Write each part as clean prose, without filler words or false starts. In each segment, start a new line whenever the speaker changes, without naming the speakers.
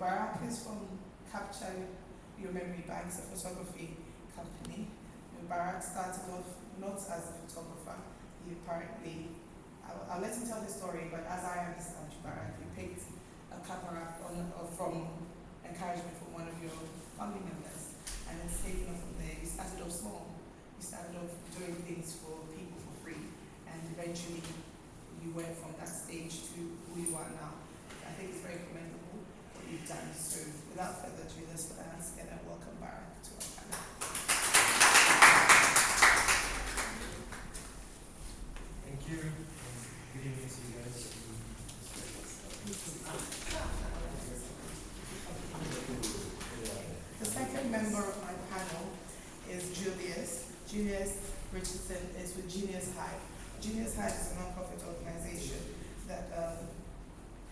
Barak is from Capture Your Memory Banks, a photography company. Barak started off not as a photographer. He apparently, I'll let him tell the story, but as I understand Barak, he picked a camera from encouragement from one of your family members, and it's taken off from there. You started off small. You started off doing things for people for free, and eventually you went from that stage to who you are now. I think it's very commendable what you've done. So without further ado, let's put our hands together and welcome Barak to our panel.
Thank you. Good evening to you guys.
The second member of my panel is Julius. Julius Richardson is with Genius Hive. Genius Hive is a non-profit organization that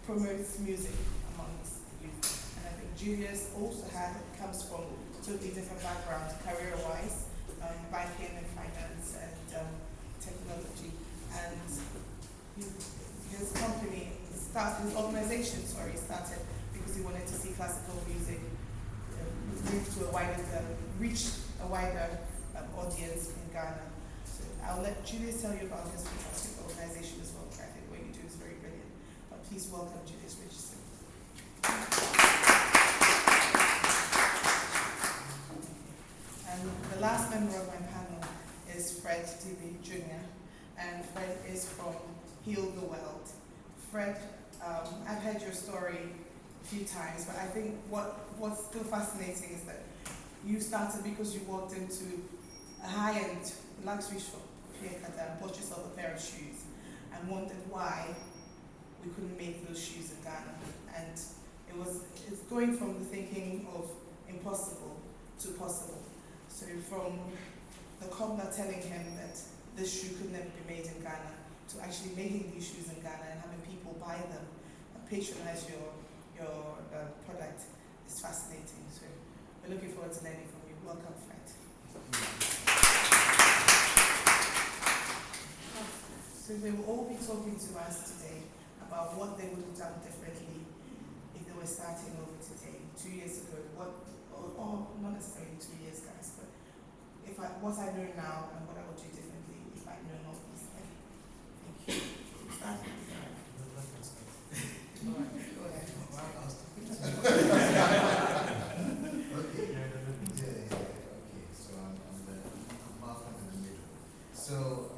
promotes music amongst youth. And I think Julius also comes from totally different backgrounds, career-wise, banking and finance and technology. And his organization started because he wanted to see classical music reach a wider audience in Ghana. So I'll let Julius tell you about his fantastic organization as well. I think what you do is very brilliant. But please welcome Julius Richardson. And the last member of my panel is Fred Dibby Jr. And Fred is from Heal the World. Fred, I've heard your story a few times, but I think what's still fascinating is that you started because you walked into a high-end luxury shop, and bought yourself a pair of shoes, and wondered why we couldn't make those shoes in Ghana. And it's going from the thinking of impossible to possible. So from the cobbler telling him that this shoe could never be made in Ghana, to actually making these shoes in Ghana and having people buy them and patronize your product is fascinating. So we're looking forward to learning from you. Welcome, Fred. So they will all be talking to us today about what they would have done differently if they were starting over today, 2 years ago. Or not necessarily 2 years, guys, but what I know now and what I would do differently if I know all these things. Thank you. Start. All right, go ahead.
Okay. So I'm Malcolm in the middle. So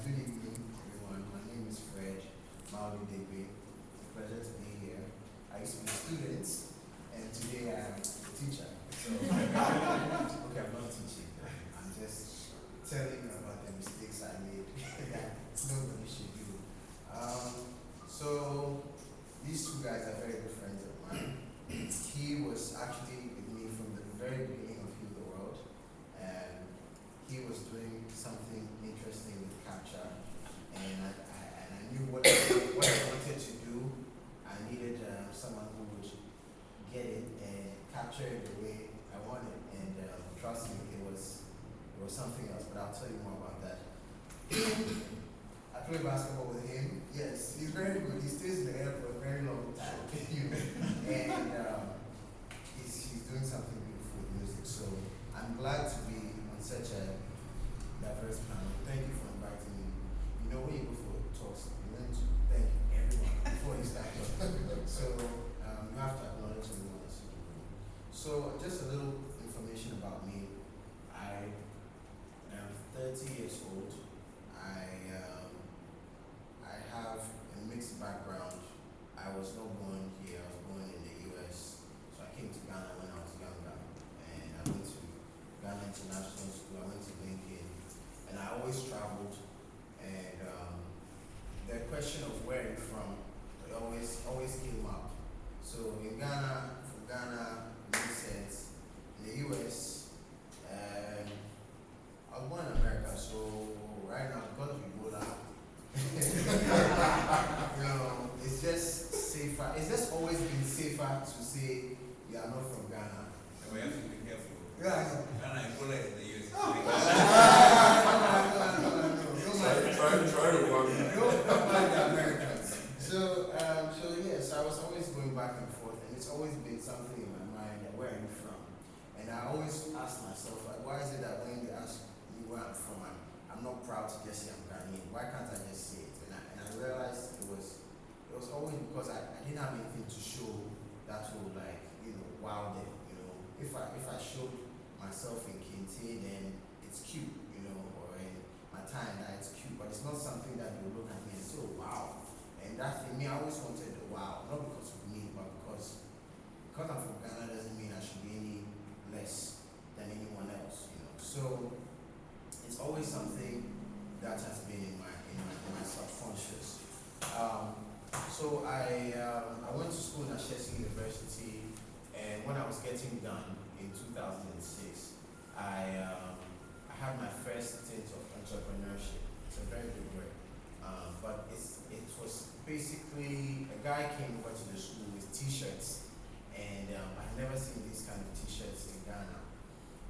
good evening, everyone. My name is Fred Maui Degbe. It's a pleasure to be here. I used to be a student, and today I'm a teacher. So okay, I'm not teaching. I'm just telling you about the mistakes I made that nobody should do. So these two guys are very good friends of mine. He was actually with me from the very beginning of Heal the World, and he was doing something interesting with Capture, and I knew what I wanted to do. I needed someone who would get it and capture it the way I wanted, and trust me, it was something else, but I'll tell you more about that. I play basketball with him. Yes, he's very good. He stays in the air for a very long time. And he's doing something beautiful with music. So I'm glad to be on such a diverse panel. Thank you for inviting me. You know, when you go for talks, you learn to thank everyone before you start talking. So you have to acknowledge everyone else. So just a little information about me. I am 30 years old. I have a mixed background. I was not born here. I was born in the US. So I came to Ghana when I was younger, and I went to Ghana International School. I went to Lincoln, and I always traveled. And the question of where you're from, it always came up. So in Ghana, from Ghana, it makes sense. In the US, I was born in America, so right now, because we go down, it's just safer. It's just always been safer to say you are not from Ghana.
We have to be careful.
Yeah.
Ghana and Ebola is the US.
Try to work.
Don't like the Americans. So yes, I was always going back and forth, and it's always been something in my mind that where are you from? And I always ask myself, like, why is it that when they ask me where I'm from, I'm not proud to just say I'm Ghanaian. Why can't I just say it? And I realized it was always because I didn't have anything to show that would like, wow them, If I showed myself in Kente, then it's cute, or in my time that it's cute, but it's not something that you look at me and say, oh, wow. And that for me, I always wanted the wow, not because of me, but because I'm from Ghana doesn't mean I should be any less than anyone else, So it's always something that has been in my subconscious. So I went to school in Ashesi University, and when I was getting done in 2006, I had my first stint of entrepreneurship. It's a very big word, but it was basically a guy came over to the school with T-shirts, and I've never seen these kind of T-shirts in Ghana.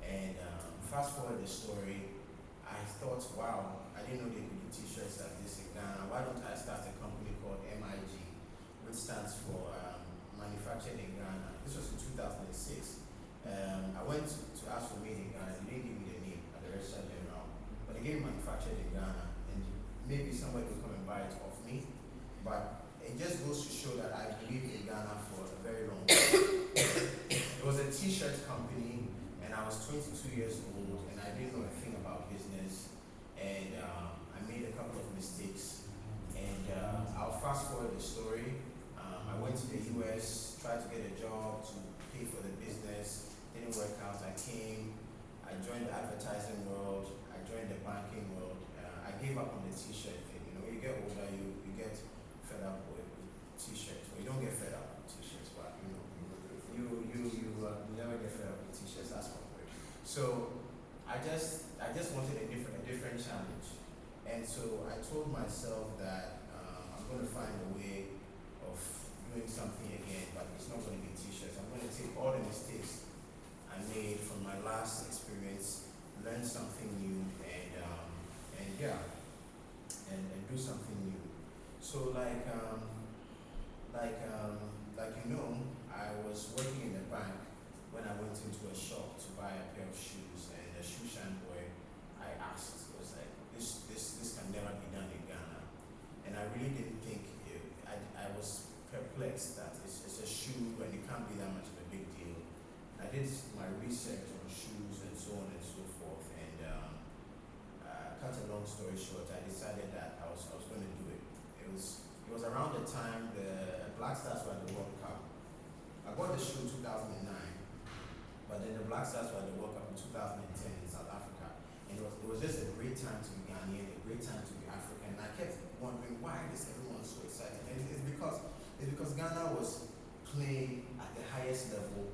And fast forward the story, I thought, wow, I didn't know they could do T-shirts like this in Ghana. Why don't I start a company called MIG, which stands for Manufactured in Ghana. This was in 2006. I went to ask for made in Ghana. They didn't give me the name at the Registrar General, but they gave me Manufactured in Ghana, and maybe somebody will come and buy it off me. But it just goes to show that I believed in Ghana for a very long time. It was a T-shirt company, and I was 22 years old, and I didn't know a thing about business, and I made a couple of mistakes. And I'll fast forward the story. I went to the US, tried to get a job to pay for the business, didn't work out. I joined the advertising world, I joined the banking world. I gave up on the T-shirt thing. When you get older, you get fed up with T-shirts. Well, you don't get fed up with T-shirts, but you never get fed up with T-shirts. That's one word. So I just wanted a different challenge, and so I told myself that I'm going to find a way of doing something again, but it's not going to be T-shirts. I'm going to take all the mistakes I made from my last experience, learn something new, and do something new. So I was working in the bank when I went into a shop to buy a pair of shoes, and the shoe shine boy I asked was like, this can never be done in Ghana, and I really didn't think I was perplexed that it's a shoe and it can't be that much of a big deal. I did my research on shoes and so on and so forth, and cut a long story short, I decided that I was going to do it. It was around the time the Black Stars were at the World Cup. I bought the shoe in 2009, but then the Black Stars were at the World Cup in 2010 in South Africa, and it was just a great time to be Ghanaian, a great time to be African. And I kept wondering, why is everyone so excited? And it's because Ghana was playing at the highest level.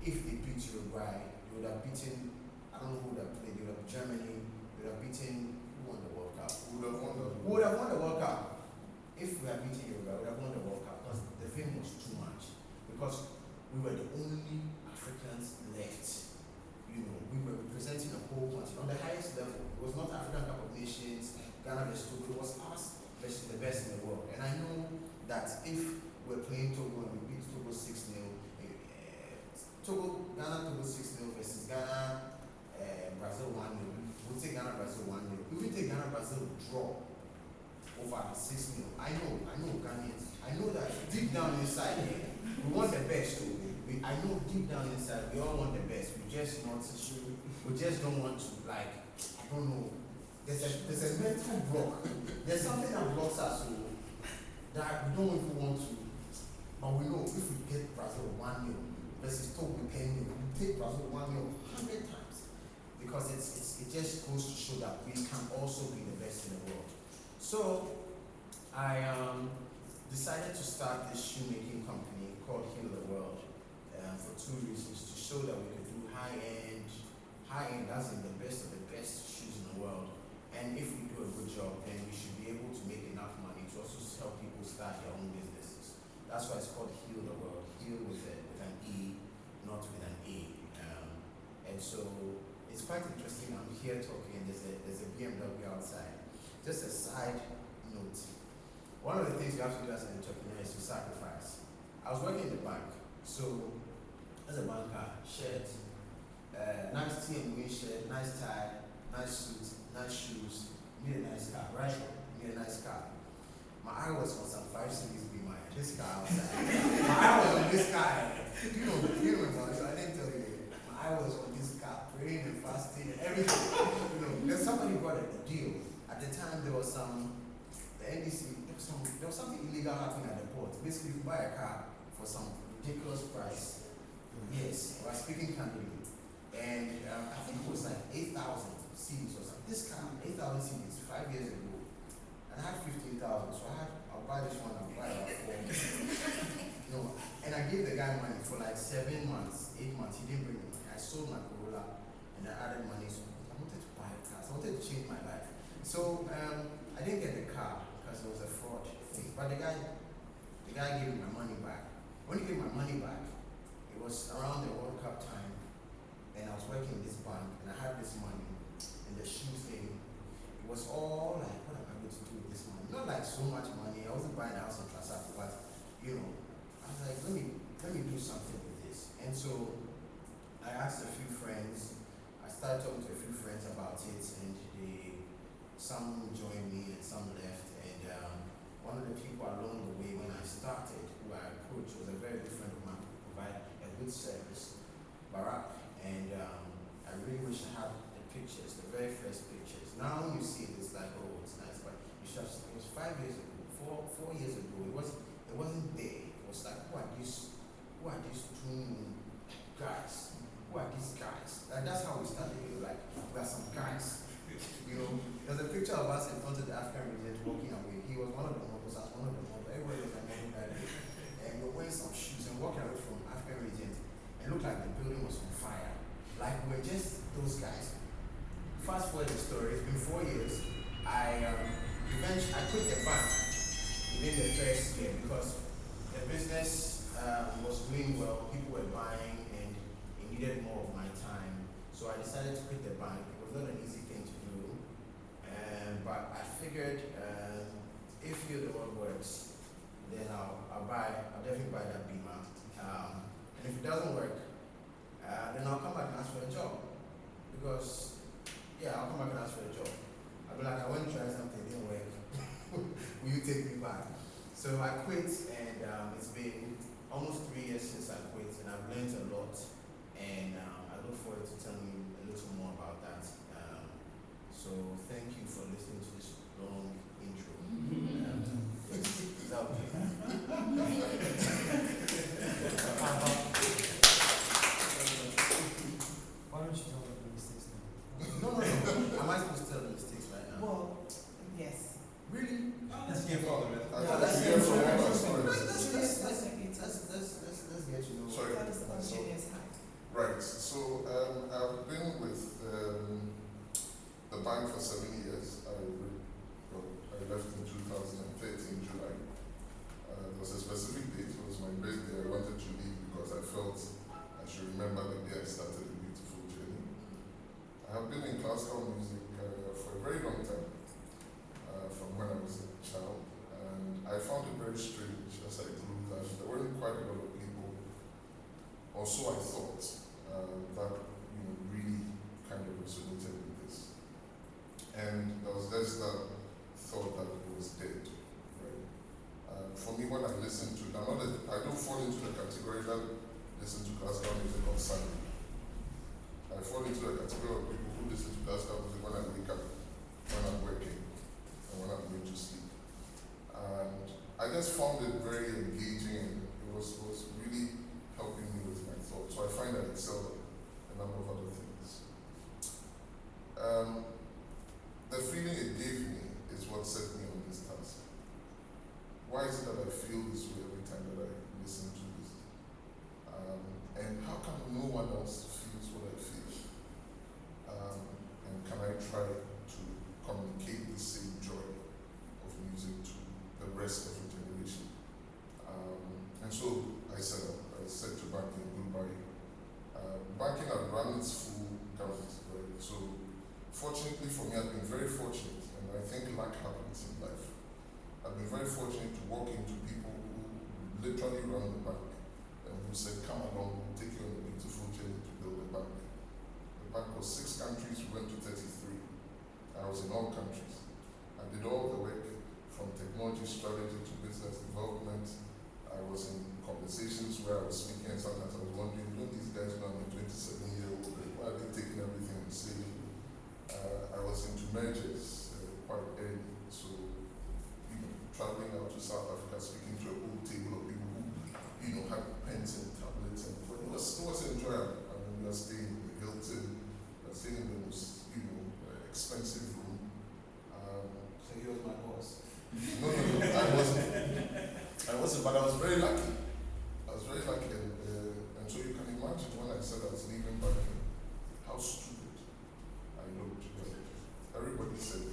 If they beat Uruguay, they would have beaten, I don't know who would have played, they would have Germany, they would have beaten, who won the World Cup? Who would have won the World Cup? If we had beaten Uruguay, we would have won the World Cup, because the fame was too much. Because we were the only Africans left. We were representing a whole country on the highest level. It was not African Cup of Nations, Ghana versus Togo, it was us versus the best in the world. And I know that if we're playing Togo and we beat Togo 6-0, Ghana Togo 6-0 versus Ghana Brazil 1-0. We'll take Ghana Brazil 1-0. If we take Ghana Brazil draw over 6-0, I know Ghanaians. I know that deep down inside here, we want the best too. I know deep down inside we all want the best. We just don't want to, like, I don't know. There's a mental block. There's something that blocks us so that we don't even want to. But we know if we get Brazil 1-0 versus Togo 10-0, we take Brazil 1-0 100 times. Because it just goes to show that we can also be the best in the world. So I decided to start this shoemaking company called Heal the World for two reasons: to show that we could do high-end, as in the best of the best shoes in the world. And if we do a good job, then we should be able to make enough money to also help people start their own businesses. That's why it's called Heal the World. Heal with an E, not with an A. And so it's quite interesting. I'm here talking, and there's a BMW outside. Just a side note. One of the things you have to do as an entrepreneur is to sacrifice. I was working in the bank, So, as a banker, shirt, nice tee and green shirt, nice tie, nice suit, nice shoes, need a nice car, right? Need a nice car. My eye was on some 5 Series be mine. This car outside. My eye was on this car. You remember, so I didn't tell you. My eye was on this car, praying and fasting and everything. Then somebody brought a deal. At the time, there was the NDC, there was something illegal happening at the port. Basically, you buy a car for some ridiculous price. Yes, I was speaking candidly. And I think it was like 8,000 C's or something. This car, 8,000 C's, 5 years ago. And I had 15,000, so I'll buy this one, I'll buy it for and I gave the guy money for like 7 months, 8 months. He didn't bring me money. I sold my Corolla and I added money. So I wanted to buy a car. So I wanted to change my life. So I didn't get the car because it was a fraud thing. But the guy gave me my money back. When he gave my money back, it was around the World Cup time, and I was working in this bank, and I had this money, and the shoes thing. It was all like, what am I going to do with this money? Not like so much money. I wasn't buying a house in Trasaco, but I was like, let me do something with this. And so I asked a few friends. I started talking to a few friends about it, and some joined me and some left. And one of the people along the way when I started, who I approached, was a very good friend of mine who provided a good service, Barack. And I really wish I had the pictures, the very first pictures. Now when you see it, it's like, oh, it's nice, but it was 5 years ago, 4 years ago. It wasn't there. It was like, who are these two guys? Who are these guys? And that's how we started. We were like, we are some guys. There's a picture of us in front of the African Regent walking away. He was one of the models, I was one of the models. Everybody was like model that day. And we were wearing some shoes and walking away from African Regent. And looked like the building was on fire. Like we were just those guys. Fast forward the story, it's been 4 years. I quit the bank within the first year because the business was doing well, people were buying, and it needed more of my time. So I decided to quit the bank. It was not an easy thing to do, but I figured if Heal the World works, then I'll definitely buy that Beamer. And if it doesn't work, then I'll come back and ask for a job. Because, I'll come back and ask for a job. I'll be like, I want to try something, it didn't work. Will you take me back? So I quit, and it's been almost 3 years since I quit, and I've learned a lot. And I look forward to telling you a little more about that. So thank you for listening to this long intro. Is that okay?
Why don't you tell them the mistakes now?
No. Am I supposed to tell the mistakes right now?
Well, yes.
Really?
Let's hear from them.
Let's
hear from them.
Let's get you know.
Sorry.
That is about Genius High.
Right. So I've been with the bank for 7 years. I left in 2013 July. There was a specific date. It was my birthday. I wanted to leave because I felt I should remember the day I started a beautiful journey. I have been in classical music for a very long time, from when I was a child, and I found it very strange as I grew that there weren't quite a lot of people, or so I thought, that really kind of resonated with this. And there was just that thought that it was dead, right? For me, when I listen to, I don't fall into the category that listen to classical music on Sunday. I fall into the category of people who listen to classical music when I wake up, when I'm working, and when I'm going to sleep. And I just found it very engaging, and it was really helping me with my thoughts. So I find I excel in a number of other things. The feeling it gave me is what set me on this task. Why is it that I feel this way every time that I listen to this? And how come no one else feels what I feel? And can I try to communicate the same joy of music to the rest of the generation? And so I said to banking goodbye. Banking had run its full gamut, right? So fortunately for me, I've been very fortunate, and I think luck happens in life. I've been very fortunate to walk into people who literally run the bank and we said, come along, we'll take you on a beautiful journey to build a bank. The bank was 6 countries, we went to 33. I was in all countries. I did all the work from technology strategy to business development. I was in conversations where I was speaking and sometimes I was wondering, don't these guys know I'm a 27-year-old? Why are they taking everything I'm saying? I was into mergers quite early, so traveling out to South Africa, speaking to a whole table of people who had pens and tablets, and it was enjoyable. I mean, we were staying in the Hilton, we were staying in the most expensive room.
So he was my boss.
No, I wasn't, but I was very lucky. And so you can imagine when I said I was leaving back, how stupid I looked. Everybody said,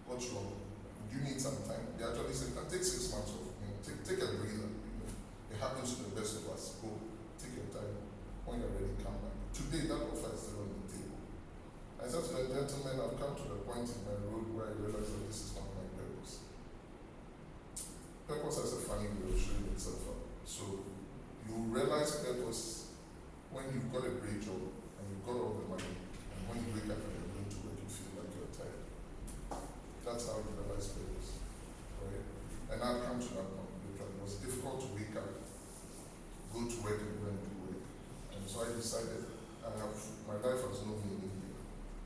what's wrong? Do you need some time? They actually said, take 6 months off. Take a breather. It happens to the best of us. Go, take your time. When you're ready, come back. Today, that offer is still on the table. I said to the gentleman, I've come to the point in my road where I realize that this is not my purpose. Purpose has a funny way of showing itself up. So you realize purpose when you've got a great job and you've got all the money, and when you wake up and you're going to work, you feel like you're tired. That's how you realize purpose. Right? And I've come to that point. It was difficult to wake up, go to work and go and do work. And so I decided my life has no meaning here.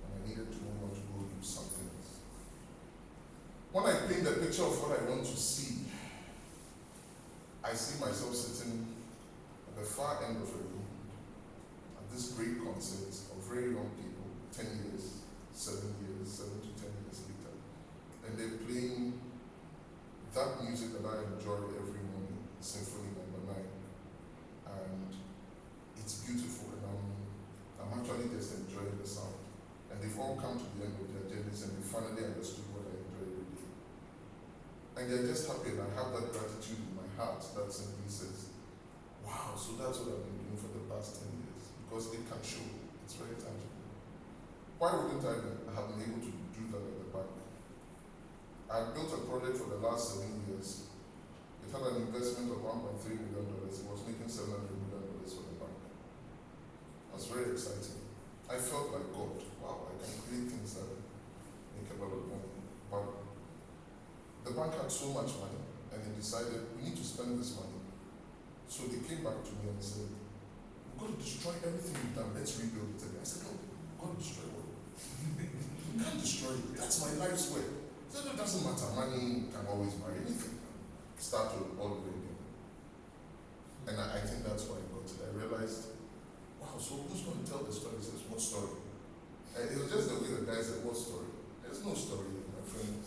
And I needed to move on to go do something else. When I paint the picture of what I want to see, I see myself sitting at the far end of a room at this great concert of very young people, 10 years, 7 to 10 years later. And they're playing that music that I enjoy every morning, Symphony No. 9. And it's beautiful, and I'm actually just enjoying the sound. And they've all come to the end of their journeys and they finally understood what I enjoy every day. And they're just happy, and I have that gratitude in my heart that simply says, wow, so that's what I've been doing for the past 10 years. Because it can show, it's very tangible. Why wouldn't I have been able to do that at the back? I built a project for the last 7 years. It had an investment of $1.3 million. It was making $700 million for the bank. It was very exciting. I felt like God. Wow, I can create things that make a lot of money. But the bank had so much money, and they decided, we need to spend this money. So they came back to me and said, we're going to destroy everything we've done. Let's rebuild it again. I said, no, we're going to destroy what? You can't destroy it. That's my life's work. So it doesn't matter. Money can always buy anything. Start with all the way again. And I think that's why I got it. I realized, wow, so who's going to tell the story? He says, what story? And it was just the way the guy said, what story? There's no story, my friend.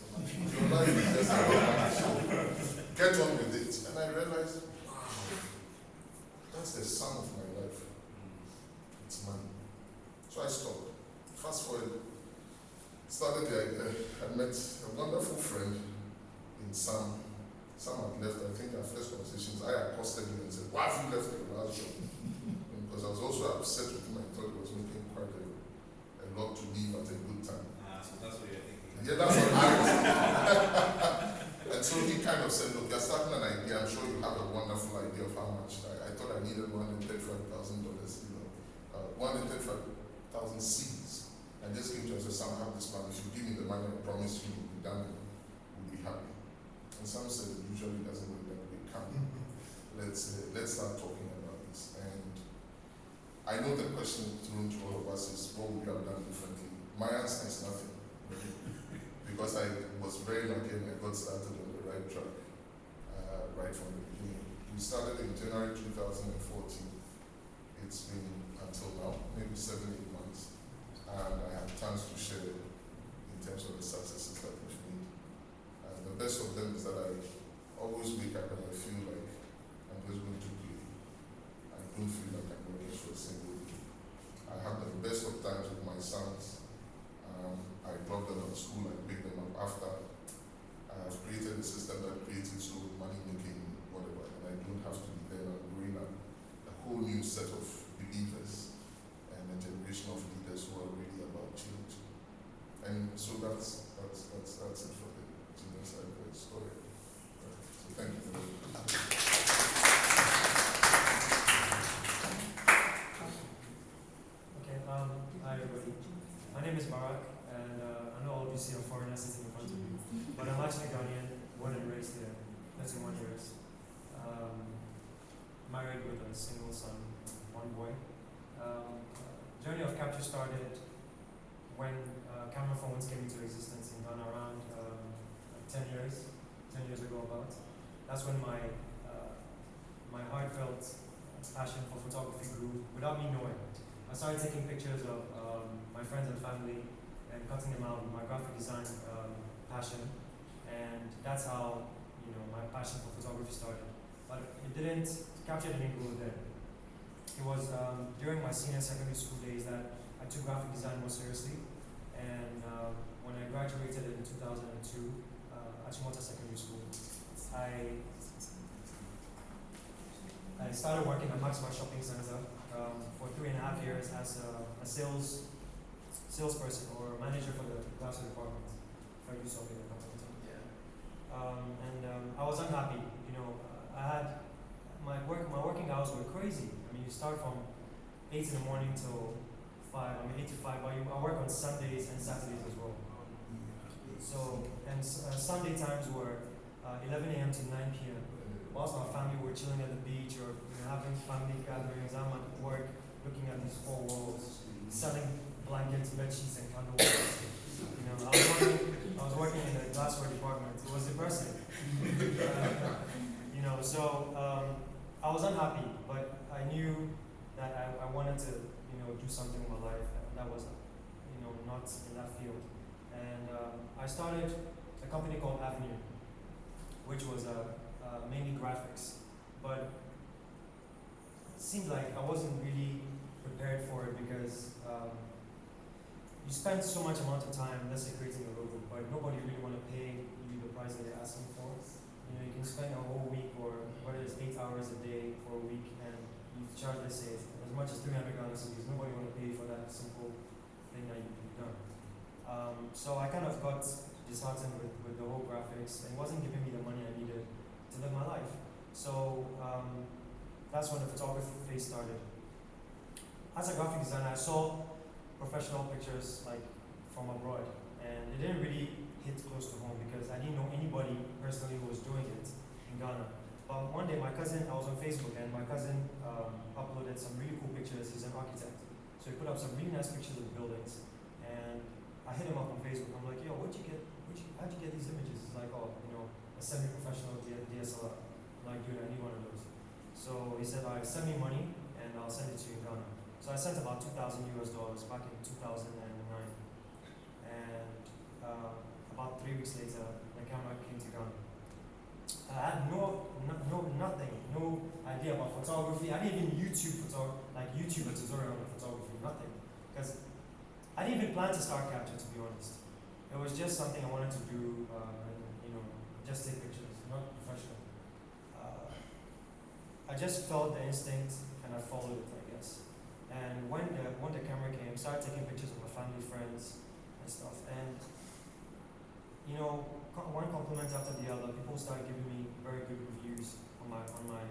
Your life is just a romantic show. Get on with it. And I realized, wow, that's the sum of my life. It's money. So I stopped. Fast forward. Started the idea. I met a wonderful friend in Sam. Sam had left. I think our first conversations, I accosted him and said, why have you left your last job? Because I was also upset with him. I thought he was making quite a lot to leave at a good time.
So that's what you're thinking.
Yeah, that's what I was thinking. And so he kind of said, look, you're starting an idea. I'm sure you have a wonderful idea of how much. I thought I needed $135,000, $135,000 seeds. And just came to us and said, Sam, I have this plan. If you give me the money, I promise you will be done and we'll be happy. And Sam said, it usually doesn't work that way. Come, let's start talking about this. And I know the question thrown to all of us is, what would you have done differently? My answer is nothing. Because I was very lucky and I got started on the right track right from the beginning. We started in January 2014. It's been until now, maybe 7-8 months. And I have tons to share in terms of the successes that we've made. And the best of them is that I always wake up and I feel like I'm just going to play. I don't feel like I'm working for a single day. I have the best of times with my sons. I drop them at school, I pick them up after. I have created a system that creates its own money making, whatever, and I don't have to be there. I'm growing up a whole new set of believers and a generation of leaders who are really about change. And so that's it for the Genius Library story. So thank you very much.
married with a single son, one boy. Journey of capture started when camera phones came into existence in Ghana around 10 years ago about. That's when my heartfelt passion for photography grew without me knowing. I started taking pictures of my friends and family and cutting them out with my graphic design passion, and that's how my passion for photography started. But capture didn't go there. It was during my senior secondary school days that I took graphic design more seriously, and when I graduated in 2002 at Chimota Secondary School, I started working at Maxwell Shopping Center for 3.5 years as a salesperson or manager for the glassware department. If I do something like that. I was unhappy. I had my working hours were crazy. I mean, you start from 8 in the morning till 5. I mean, 8 to 5. But I work on Sundays and Saturdays as well. So Sunday times were 11 a.m. to 9 p.m. Whilst my family were chilling at the beach or having family gatherings, I'm at work looking at these 4 walls, selling blankets, bed sheets, and candles. I was working in the glassware department. It was depressing. So I was unhappy, but I knew that I wanted to, do something with my life that was, not in that field. And I started a company called Avenue, which was mainly graphics, but it seemed like I wasn't really prepared for it because you spend so much amount of time, let's say, creating a logo, but nobody really want to pay you the price that they're asking for. You can spend a whole week or whether it's 8 hours a day for a week, and you charge, let's say, as much as 300 Ghana cedis. Nobody want to pay for that simple thing that you've done. So I kind of got disheartened with the whole graphics, and it wasn't giving me the money I needed to live my life. So that's when the photography phase started. As a graphic designer, I saw professional pictures like from abroad, and it didn't really hit close to home because I didn't know anybody personally who was doing it in Ghana. But one day I was on Facebook, and my cousin uploaded some really cool pictures. He's an architect, so he put up some really nice pictures of buildings, and I hit him up on Facebook. I'm like, yo, how'd you get these images? He's like, oh, a semi-professional DSLR. I'm like, dude, I need one of those. So he said, all right, send me money, and I'll send it to you in Ghana. So I sent about $2,000 back in 2009, and about 3 weeks later, the camera came to Ghana. I had nothing, no idea about photography. I didn't even YouTube a tutorial on photography, nothing. Because I didn't even plan to start capture, to be honest. It was just something I wanted to do, just take pictures, not professional. I just felt the instinct, and I followed it, I guess. And when the camera came, I started taking pictures of my family, friends, and stuff. And one compliment after the other, people started giving me very good reviews on my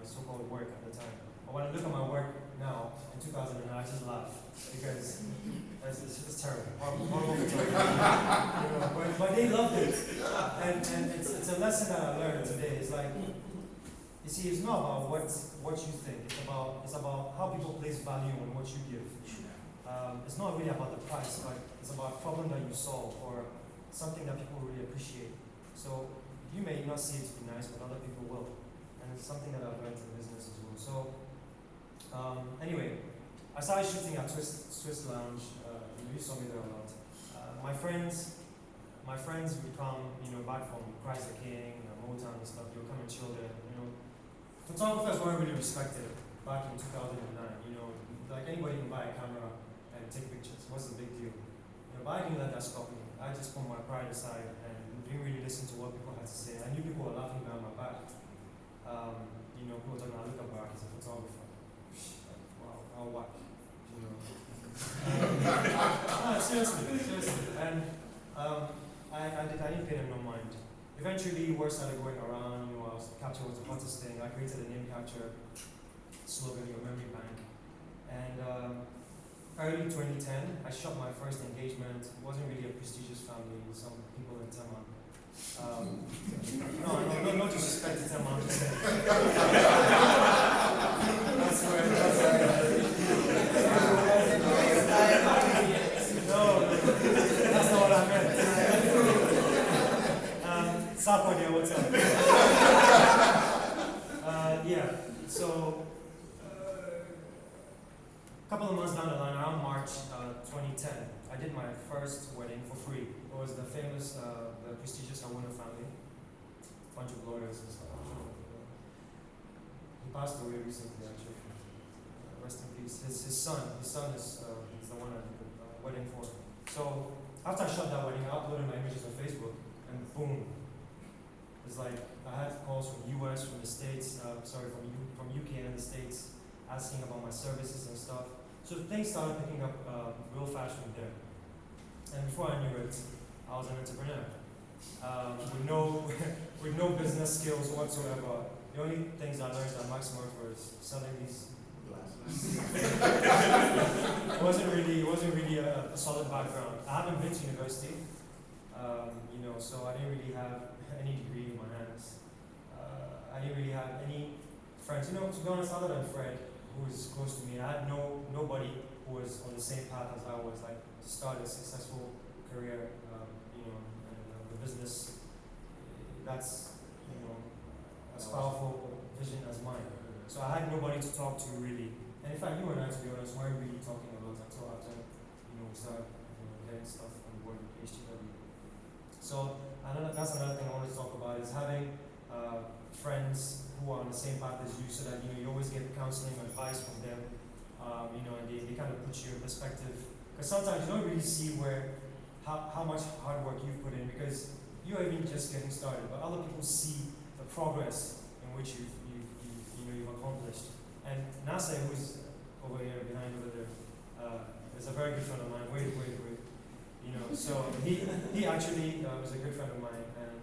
so-called work at the time. But when I look at my work now, in 2009, I just laugh because it's terrible. Horrible photography. But they loved it, and it's a lesson that I learned today. It's like, you see, it's not about what you think. It's about how people place value on what you give. It's not really about the price, but it's about a problem that you solve or something that people really appreciate. So you may not see it to be nice, but other people will. And it's something that I've learned in business as well. So anyway, I started shooting at Swiss Lounge. You saw me there a lot. My friends would come, back from Christ the King, Motown and stuff. They would come and chill there. Photographers weren't really respected back in 2009. Like anybody can buy a camera and take pictures. What's the big deal? But I didn't let that stop me. I just put my pride aside and didn't really listen to what people had to say. I knew people were laughing behind my back. People were talking, I look at Barack as a photographer. Wow, how whack. No, seriously. And I didn't pay them no mind. Eventually, word started going around. Capture was the hottest thing. I created a name capture slogan, your memory bank. And early 2010, I shot my first engagement. It wasn't really a prestigious family with some people in Tema. No disrespect to Tema, I'm just saying. what's up? Yeah, so a couple of months down the line, around March 2010, I did my first wedding for free. It was the famous, the prestigious Awuna family, bunch of lawyers and stuff. He passed away recently, actually. Rest in peace. His son is the one I did the wedding for. So after I shot that wedding, I uploaded my images on Facebook, and boom, it's like I had calls from US, from the States, from UK and the States, asking about my services and stuff. So things started picking up real fast from there. And before I knew it, I was an entrepreneur with no with no business skills whatsoever. The only things I learned at Maximart was selling these. It wasn't really a solid background. I haven't been to university, so I didn't really have any degree in my hands. I didn't really have any friends. To be honest, other than Fred, who was close to me, I had nobody who was on the same path as I was, like to start a successful career, and the business. That's as powerful a vision as mine. So I had nobody to talk to really. And in fact, you and I, to be honest, weren't really talking a lot until after, we started, getting stuff on board with HTW. So that's another thing I wanted to talk about is having friends who are on the same path as you, so that you always get counseling, advice from them, and they kind of put you in perspective. Because sometimes you don't really see how much hard work you've put in, because you're even just getting started, but other people see the progress in which you've accomplished. And Nasa, who's over here, behind over there, is a very good friend of mine. Wait. So he actually was a good friend of mine, and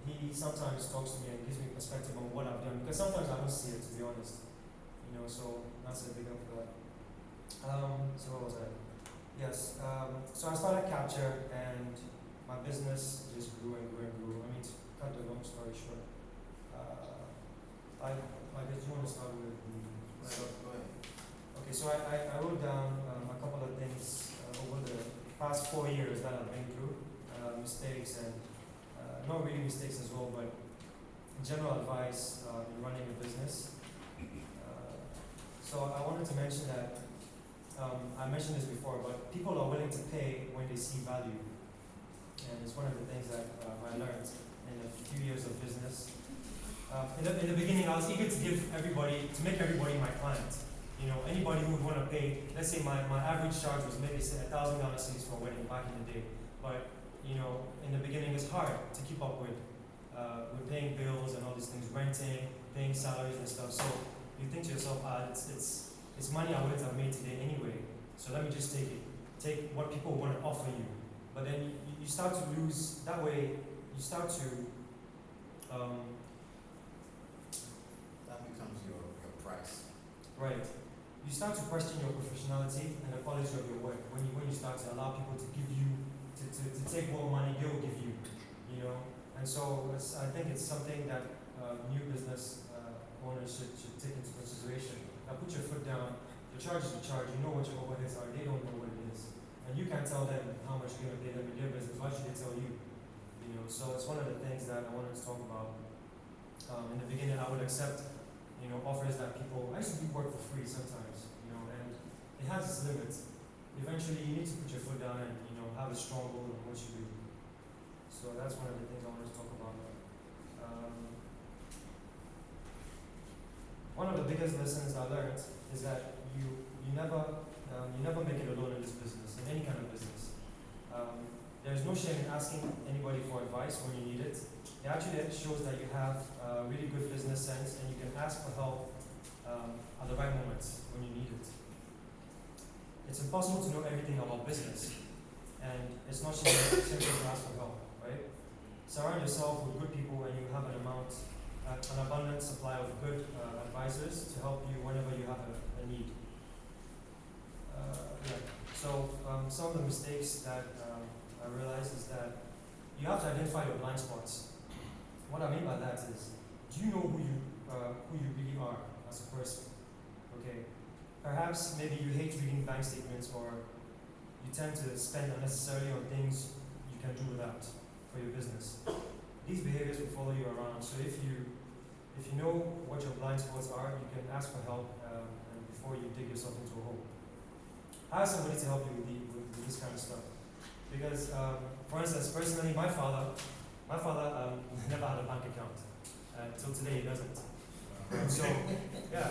he sometimes talks to me and gives me perspective on what I've done, because sometimes I don't see it, to be honest. So Nasa, big up for that. So what was I? Yes. So I started Capture, and my business just grew and grew and grew. I mean, to cut the long story short, I guess you want to start with
Go ahead.
Okay, so I wrote down a couple of things over the past 4 years that I've been through, mistakes and not really mistakes as well, but general advice in running a business. So I wanted to mention that, I mentioned this before, but people are willing to pay when they see value. And it's one of the things that I learned in a few years of business. In the beginning, I was eager to make everybody my client. Anybody who would want to pay, let's say my average charge was maybe $1,000 for a wedding back in the day. But, in the beginning it's hard to keep up with paying bills and all these things, renting, paying salaries and stuff. So you think to yourself, it's money I wouldn't have made today anyway. So let me just take it. Take what people want to offer you. But then you start to lose, that way you start to,
That becomes your price.
right. You start to question your professionality and the quality of your work when you start to allow people to give you, to take more money they will give you, And so I think it's something that new business owners should take into consideration. Now put your foot down. The charge is the charge. You know what your overheads are. They don't know what it is, and you can't tell them how much you're going to pay them in their business. Why should they tell you? So it's one of the things that I wanted to talk about. In the beginning, I would accept, offers that people. I used to do work for free sometimes, and it has its limits. Eventually, you need to put your foot down and have a strong goal in what you do. So that's one of the things I wanted to talk about. One of the biggest lessons I learned is that you never make it alone in this business, in any kind of business. There's no shame in asking anybody for advice when you need it. It actually shows that you have really good business sense, and you can ask for help at the right moments when you need it. It's impossible to know everything about business, and it's not simple to ask for help, right? Surround yourself with good people, and you have an abundant supply of good advisors to help you whenever you have a need. So some of the mistakes that I realized is that you have to identify your blind spots. What I mean by that is, do you know who you really are as a person? Okay. Perhaps maybe you hate reading bank statements, or you tend to spend unnecessarily on things you can do without for your business. these behaviors will follow you around. So if you know what your blind spots are, you can ask for help and before you dig yourself into a hole. Hire somebody to help you with this kind of stuff. Because, for instance, personally, my father never had a bank account. Till today, he doesn't. So, yeah,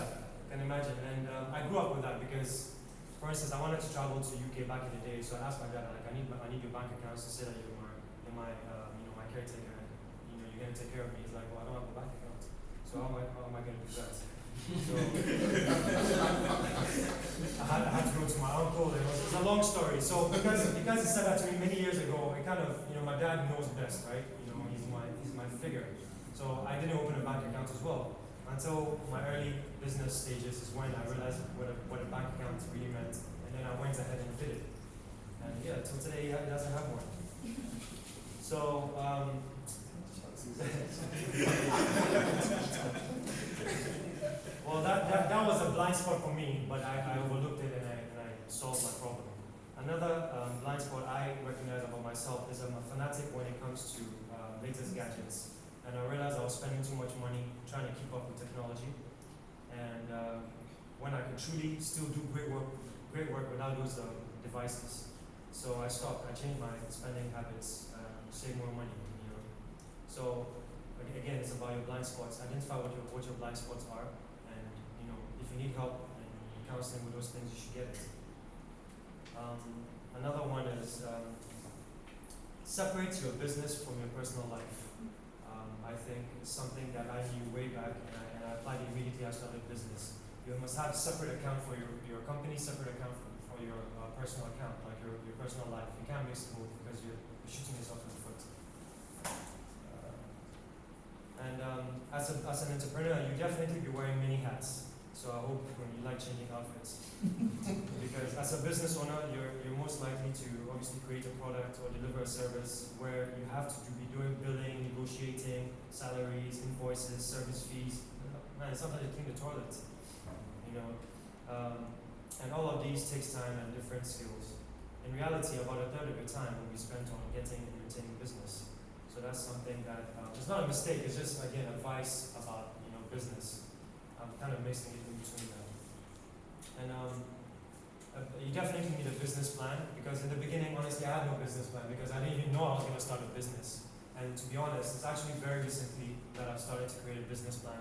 I can imagine. And I grew up with that because, for instance, I wanted to travel to UK back in the day. So I asked my dad, like, I need your bank accounts to say that you're my my caretaker. And, you're gonna take care of me. He's like, well, I don't have a bank account. So how am I gonna do that? So I had to go to my uncle. It was a long story. So because he said that to me many years ago, it kind of my dad knows best, right? He's my figure. So I didn't open a bank account as well until my early business stages is when I realized what a bank account really meant, and then I went ahead and did it. And yeah, till today he doesn't have one. So. Well, that was a blind spot for me, but I overlooked it and I solved my problem. Another blind spot I recognize about myself is I'm a fanatic when it comes to latest gadgets. And I realized I was spending too much money trying to keep up with technology. And when I could truly still do great work without those devices. So I stopped. I changed my spending habits, save more money. So again, it's about your blind spots. Identify what your blind spots are, and if you need help and counseling with those things, you should get it. Another one is separate your business from your personal life. I think it's something that I knew way back, and I applied immediately I started business. You must have a separate account for your company, separate account for your personal account, like your personal life. You can't mix both because you're shooting yourself in the foot. And as an entrepreneur, you definitely be wearing many hats. So I hope you like changing outfits. Because as a business owner, you're most likely to obviously create a product or deliver a service where you have to be doing billing, negotiating, salaries, invoices, service fees. Man, sometimes you clean the toilet. And all of these takes time and different skills. In reality, about a third of your time will be spent on getting and maintaining business. So that's something that it's not a mistake. It's just again advice about business. I'm kind of mixing it in between that. And you definitely need a business plan because in the beginning, honestly, I had no business plan because I didn't even know I was going to start a business. And to be honest, it's actually very recently that I've started to create a business plan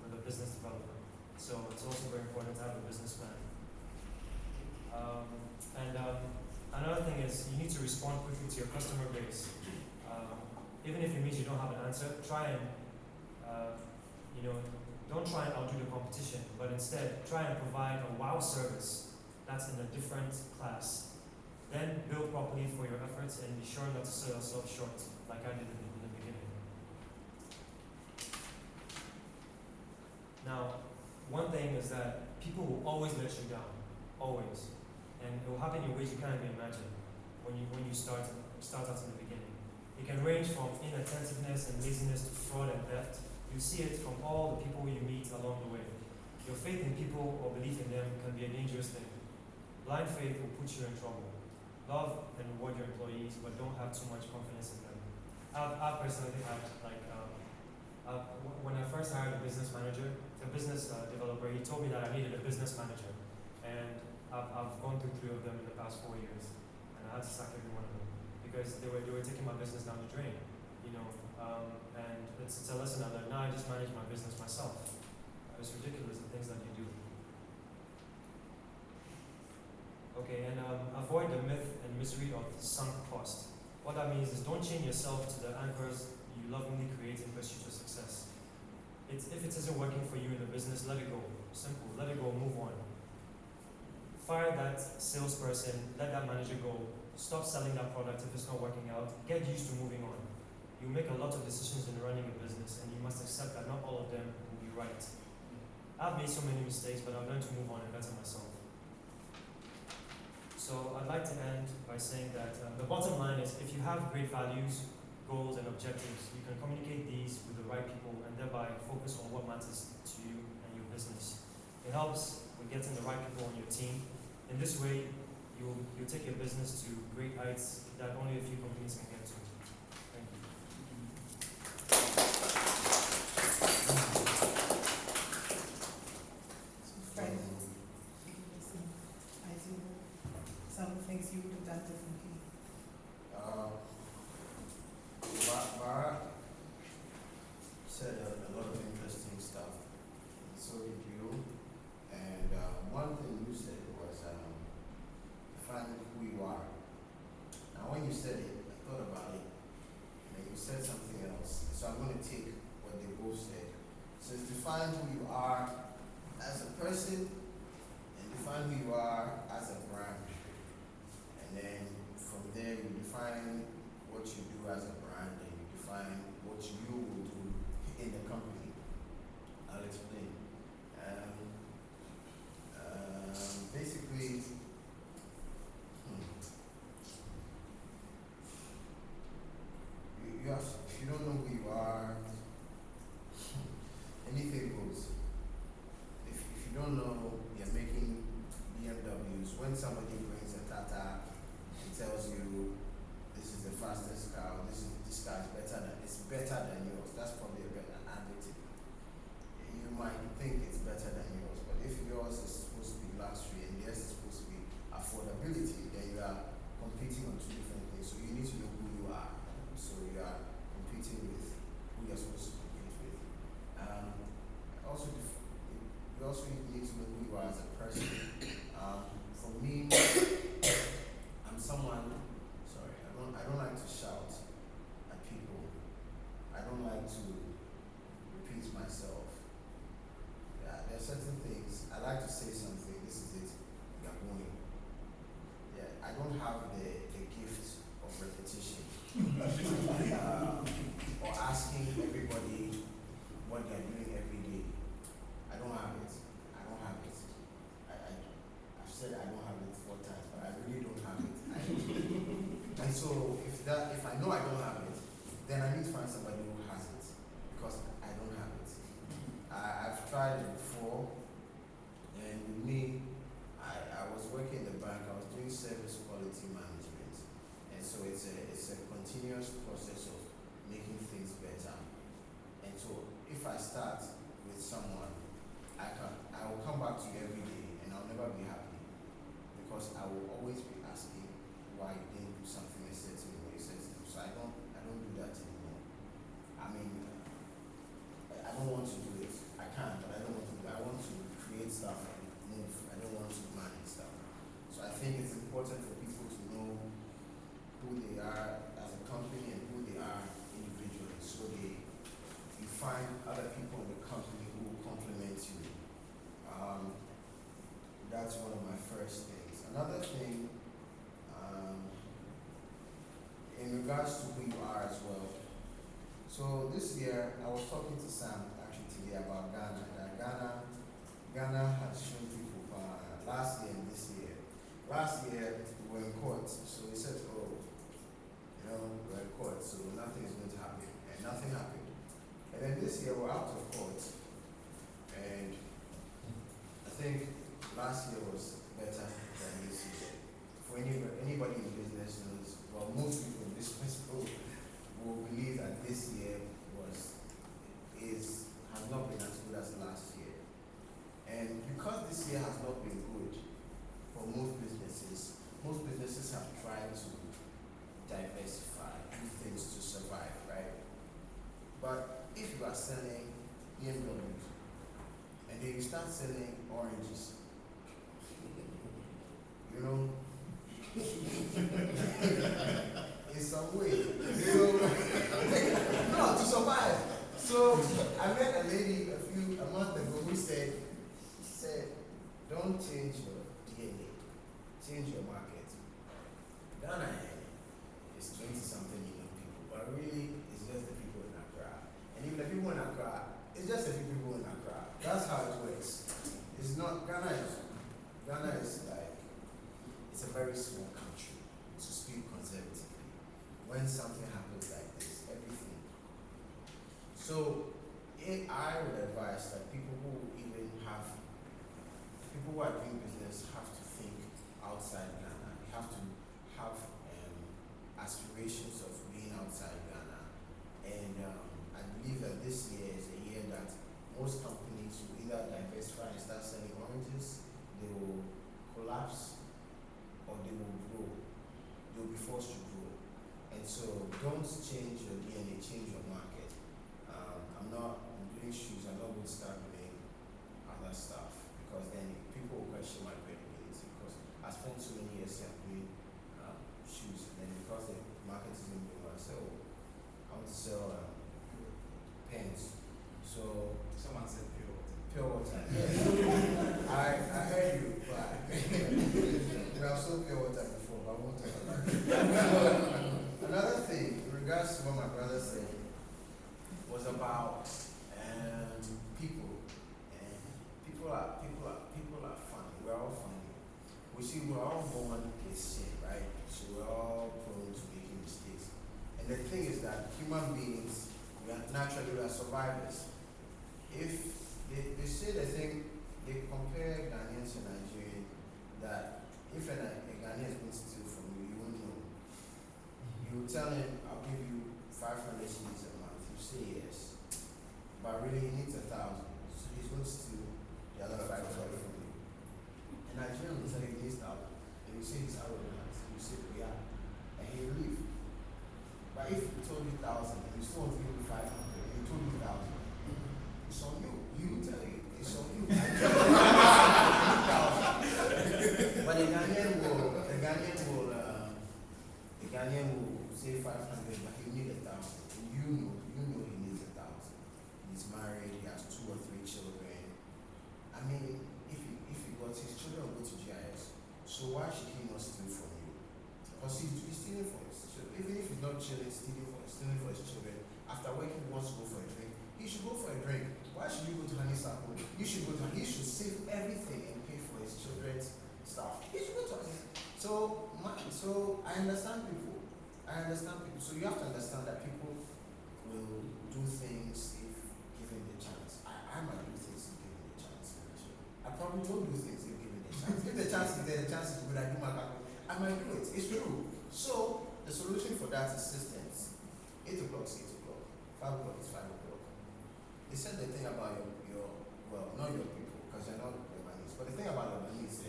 with a business developer. So it's also very important to have a business plan. Another thing is you need to respond quickly to your customer base. Even if it means you don't have an answer, try and don't try and outdo the competition, but instead try and provide a wow service that's in a different class. Then bill properly for your efforts and be sure not to sell yourself short, like I did in the beginning. Now, one thing is that people will always let you down, always, and it will happen in ways you can't even imagine when you start out in the beginning. It can range from inattentiveness and laziness to fraud and theft. You see it from all the people you meet along the way. Your faith in people or belief in them can be a dangerous thing. Blind faith will put you in trouble. Love and reward your employees, but don't have too much confidence in them. I personally had when I first hired a business manager, a business developer, he told me that I needed a business manager, and I've gone through 3 of them in the past 4 years, and I had to sack every one of them because they were taking my business down the drain, and it's a lesson I learned. Now I just manage my business myself. It's ridiculous the things that you do. Okay, and avoid the myth and misery of sunk cost. What that means is don't chain yourself to the anchors you lovingly create in pursuit of success. If it isn't working for you in the business, let it go. Simple. Let it go. Move on. Fire that salesperson. Let that manager go. Stop selling that product if it's not working out. Get used to moving on. You make a lot of decisions in running a business, and you must accept that not all of them will be right. I've made so many mistakes, but I've learned to move on and better myself. So I'd like to end by saying that the bottom line is if you have great values, goals, and objectives, you can communicate these with the right people and thereby focus on what matters to you and your business. It helps with getting the right people on your team. In this way, you'll take your business to great heights that only a few companies can get to. Thank you.
things you would have done differently?
Bara said a lot of interesting stuff. So did you. And one thing you said was find who you are. Now, when you said it, I thought about it, and you said something else. So I'm going to take what they both said. So it's define who you are as a person, and define who you are as a brand. And then from there, you define what you do as a brand, and you define what you will do in the company. I'll explain. Basically, you have, if you don't know who you are, anything goes. If you don't know you're making BMWs, when somebody brings a Tata and tells you this is the fastest car, this car is better than yours, that's probably a better additive. You might think it's better than yours, but if yours is supposed to be luxury and theirs is supposed to be affordability, then you are competing on two different things. So you need to know who you are. So you are competing with who you're supposed to compete with. You also need to know who you are as a person. For me, I'm someone. Sorry, I don't like to shout at people. I don't like to repeat myself. Yeah, there are certain things I like to say something. This is it. We are going. Yeah, I don't have the gift of repetition. Or asking everybody what they're doing every day. I don't have it. I've said I don't have it 4 times, but I really don't have it. And so if I know I don't have it, then I need to find somebody who has it, because I don't have it. I've tried it before, and with me, I was working in the bank. I was doing service quality management, and so it's a continuous process of making things better. And so if I start with someone, I will come back to you every day, and I'll never be happy, because I will always be asking why you didn't do something a certain way, So I don't do that anymore. I mean, I don't want to do it. I can, but I don't want to do it. I want to create stuff and move. I don't want to manage stuff. So I think it's important for people to know who they are as a company and who they are individually. So you find other people in the company who will complement you. That's one of my first things. Another thing, in regards to who you are as well. So this year, I was talking to Sam actually today about Ghana. That Ghana has shown people last year and this year. Last year, we were in court, so we said, we're in court, so nothing is going to happen, and nothing happened. And then this year, we're out of court, and I think last year was better than this year. For anybody in business knows, well, most people in business will believe that this year has not been as good as last year. And because this year has not been good for most businesses have tried to diversify, do things to survive, right? But if you are selling BMWs and then you start selling oranges, in some way, no, to survive. So I met a lady a month ago who said, don't change your DNA, change your market. Ghana is 20-something million people, but really it's just the people in Accra. And even the people in Accra, it's just a few people in Accra. That's how it works. It's not, Ghana is like, it's a very small country, to speak conservatively. When something happens like this, everything. So I would advise that people who are doing business have to think outside Ghana. You have to have aspirations of being outside Ghana. And I believe that this year is a year that most companies will either diversify and start selling oranges, they will collapse, or they will grow. I've sold pure water before, but I won't talk about it. Another thing, in regards to what my brother said, was about people. And people are funny. We're all funny. We see we're all born with sin, right? So we're all prone to making mistakes. And the thing is that human beings, we are survivors. If they say the thing, they compare Ghanaians and Nigerians, that if a Ghanaian is going to steal from you, you won't know. You tell him, I'll give you 500 cedis a month. You say yes. But really, he needs 1,000. So he's going to steal the other 500 from you. And Nigerian will tell you he needs 1,000. And you say he's arrogant. You say, yeah. And he'll leave. But if he told you 1,000 and you still want to give him 500 and he told you 1,000, it's on you. You tell you. It's on you. But the Ghanaian will say 500, but he needs 1,000. And you know he needs 1,000. He's married, he has 2 or 3 children. I mean, if he got his children will go to GIS. So why should he not steal from you? Because he's stealing for his children. Even if he's not stealing for his children, after working he wants to go for a drink, he should go for a drink. Why should you go to Honeysuckle? He should save everything and pay for his children's stuff. He should go to Honeysuckle. So I understand people. So you have to understand that people will do things if given the chance. I might do things if given the chance. I probably won't do things if given the chance. If the chance is there, the chance is good, I do my calculation. I might do it. It's true. So the solution for that is systems. 8 o'clock is 8 o'clock. 5 o'clock is 5 o'clock. They said the thing about your well, not your people, because they're not Lebanese, but the thing about Lebanese,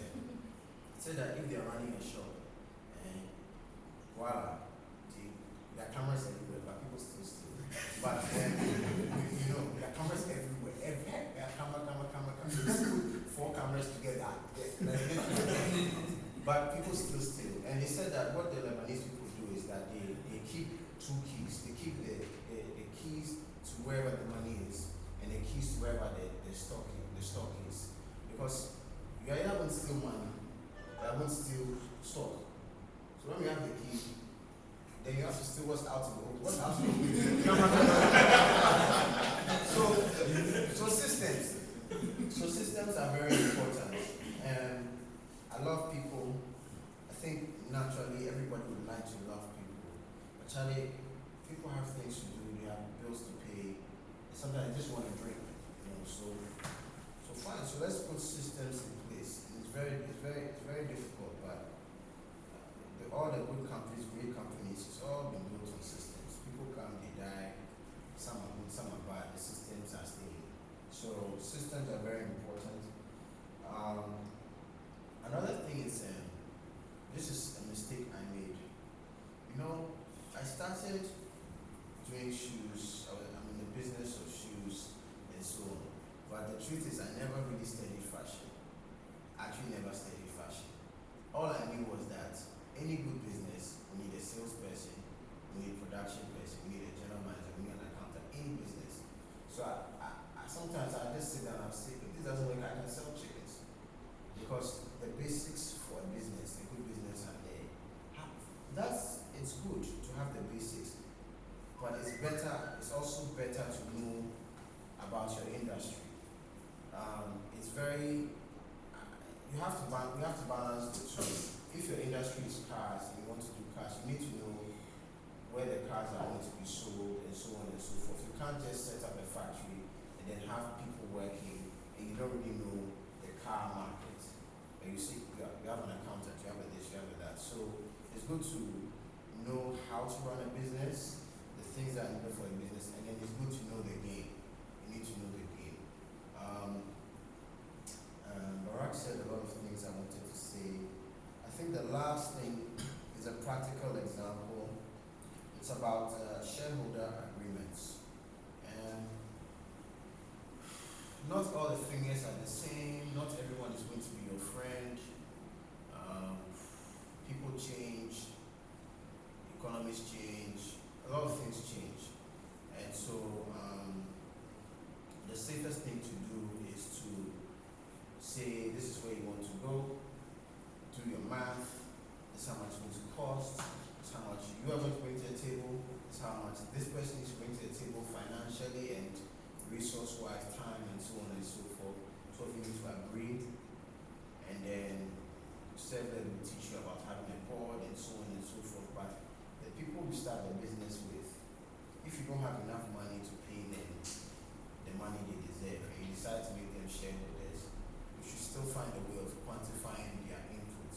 said that if they're running a shop, and voila, there are cameras everywhere, but people still steal. But you know, there are cameras everywhere. There are camera. You put 4 cameras together. But people still steal. And they said that what the Lebanese people do is that they keep 2 keys. They keep the keys to wherever the money is, and the keys to wherever the stock is. Because you are either going to steal money, or you are going to steal stock. So when we have the key, then you have to steal what's out of the what's out of the So systems are very important. And I love people. I think naturally everybody would like to love people. But Charlie, people have things to do, they have bills to pay. Sometimes they just want to drink. So fine. So let's put systems in place. And it's very difficult, but all the good companies, great companies, it's all been built on systems. People come, they die. Some are good, some are bad. The systems are staying. So systems are very important. Another thing is, this is a mistake I made. I started doing shoes. I'm in the business of shoes and so on. But the truth is, I never really studied fashion. Actually, never studied fashion. All I knew was that any good business, we need a salesperson, we need a production person, we need a general manager, we need an accountant, any business. So I sometimes I just sit down and say, if this doesn't work, I can sell chickens. Because the basics for a business, a good business are there. It's good to have the basics, but it's also better to know about your industry. You have to balance the two. If your industry is cars and you want to do cars, you need to know where the cars are going to be sold and so on and so forth. You can't just set up a factory and then have people working and you don't really know the car market. And you see, you have an accountant, you have a this, you have a that. So it's good to know how to run a business, the things that you know for a business, and then it's good to know the game. You need to know the game. Barack said a lot of things I wanted to say. I think the last thing is a practical example. It's about shareholder agreements. And not all the fingers are the same. Not everyone is going to be your friend. People change. Economies change. A lot of things change. And so the safest thing to do is to say this is where you want to go, resource-wise, time, and so on and so forth. So you need to agree, and then several will teach you about having a board and so on and so forth. But the people you start the business with, if you don't have enough money to pay them the money they deserve, and you decide to make them shareholders, you should still find a way of quantifying their input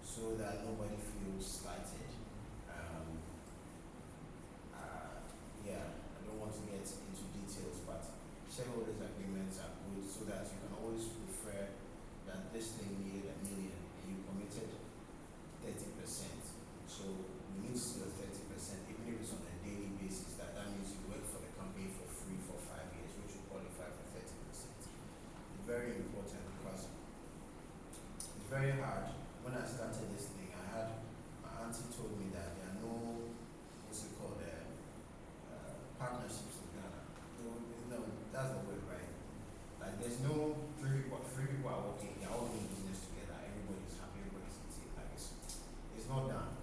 so that nobody feels slighted. Yeah, I don't want to get into details, but shareholders agreements are good so that you can always refer that this thing needed $1 million and you committed 30%. So you need to see your 30%, even if it's on a daily basis. That means you work for the company for free for 5 years, which will qualify for 30%. It's very important because it's very hard. When I started this thing, my auntie told me that there are no, what's it called, partnerships in Ghana. No, that's the word, right? Like there's no three people are working, they're all doing business together, everybody's happy, everybody's eating. Like it's not done.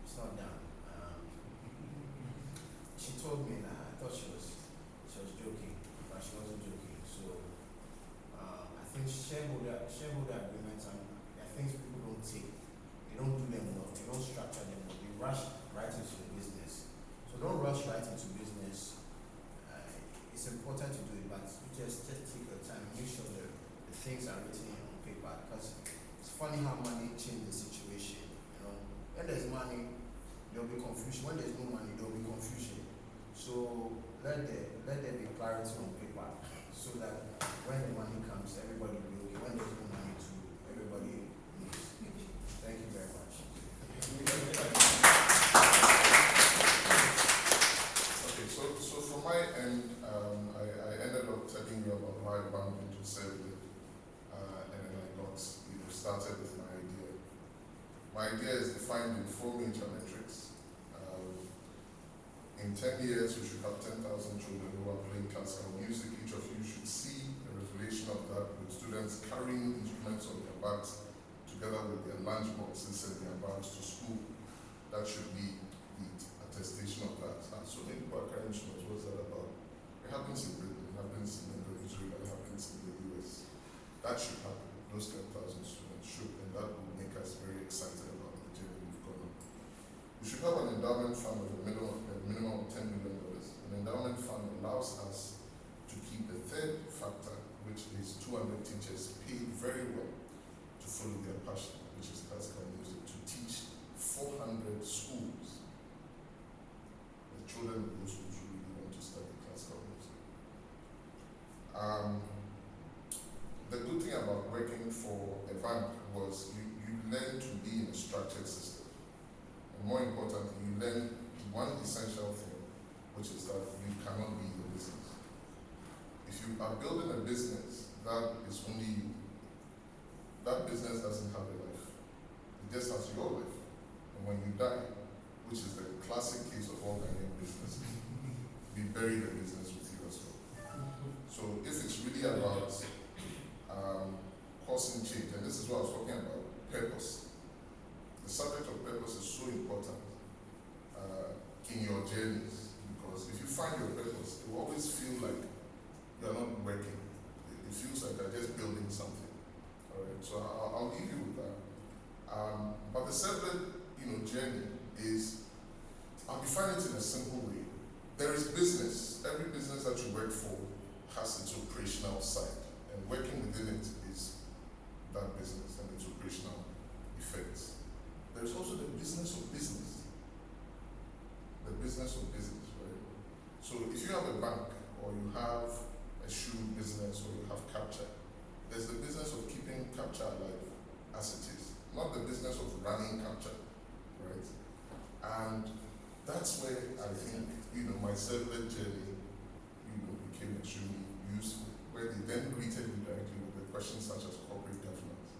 It's not done. She told me that. I thought she was joking, but she wasn't joking. So I think shareholder agreements are things people don't take. They don't do them well. They don't structure them well. They rush right into the business. So don't rush right into business. It's important to do it, but you just take your time. Make sure the things are written on paper, because it's funny how money changes the situation. You know, when there's money, there'll be confusion. When there's no money, there'll be confusion. So let there be clarity on paper, so that when the money comes, everybody will be okay. When there's no money, too, everybody knows. Thank you very much.
Okay, so from my end, I ended up telling you about why I bumped into Seville, and then I got started with my idea. My idea is defined in 4 major metrics. In 10 years, we should have 10,000 children who are playing classical music. Each of you should see a revelation of that, with students carrying instruments on their backs together with their lunch boxes and their bags to school. That should be the attestation of that. And so many people are carrying instruments. What's that about? It happens in Britain, it happens in Israel, it happens in the US. That should happen. Those 10,000 students should, and that will make us very excited about the journey we've gone on. We should have an endowment fund of a minimum of $10 million. An endowment fund allows us to keep the third factor, which is 200 teachers paid very well to follow their passion, which is classical music, to teach 400 schools. The children of those schools who really want to study classical music. The good thing about working for a bank was you learn to be in a structured system. And more importantly, you learn one essential thing, which is that you cannot be the business. If you are building a business that is only you, that business doesn't have a life. It just has your life. And when you die, which is the classic case of all Ghanaian businesses, we bury the business with you as well. So if it's really about causing change, and this is what I was talking about, purpose. The subject of purpose is so important in your journeys, because if you find your purpose, it will always feel like you're not working. It feels like you're just building something. All right, so I'll leave you with that. But the separate, journey is, I'll define it in a simple way. There is business. Every business that you work for has its operational side, and working within it is that business and its operational effects. There is also the business of business. The business of business, right? So if you have a bank, or you have a shoe business, or you have Capture, there's the business of keeping Capture alive as it is, not the business of running Capture, right? And that's where I think, my servant journey, became extremely useful, where they then greeted me directly with the questions such as corporate governance.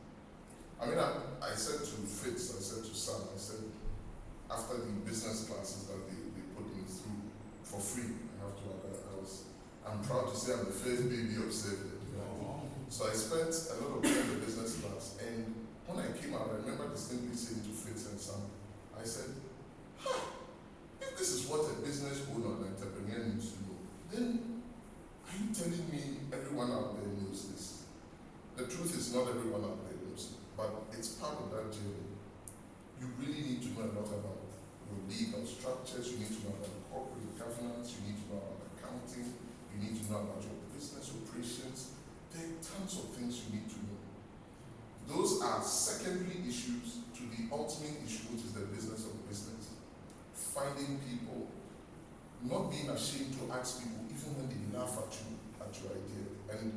I mean, I said to Fitz, I said to Sam, I said, after the business classes that they put me through for free, I'm proud to say I'm the first baby of Servant. So I spent a lot of time in the business class, and when I came out, I remember distinctly saying to Fitz and Sam, I said, if this is what a business owner and entrepreneur needs to know, then are you telling me everyone out there knows this? The truth is not everyone out there knows it, but it's part of that journey. You really need to know a lot about your legal structures, you need to know about corporate governance, you need to know about accounting, you need to know about your business operations. There are tons of things you need to know. Those are secondary issues to the ultimate issue, which is the business of business. Finding people, not being ashamed to ask people, even when they laugh at you, at your idea. And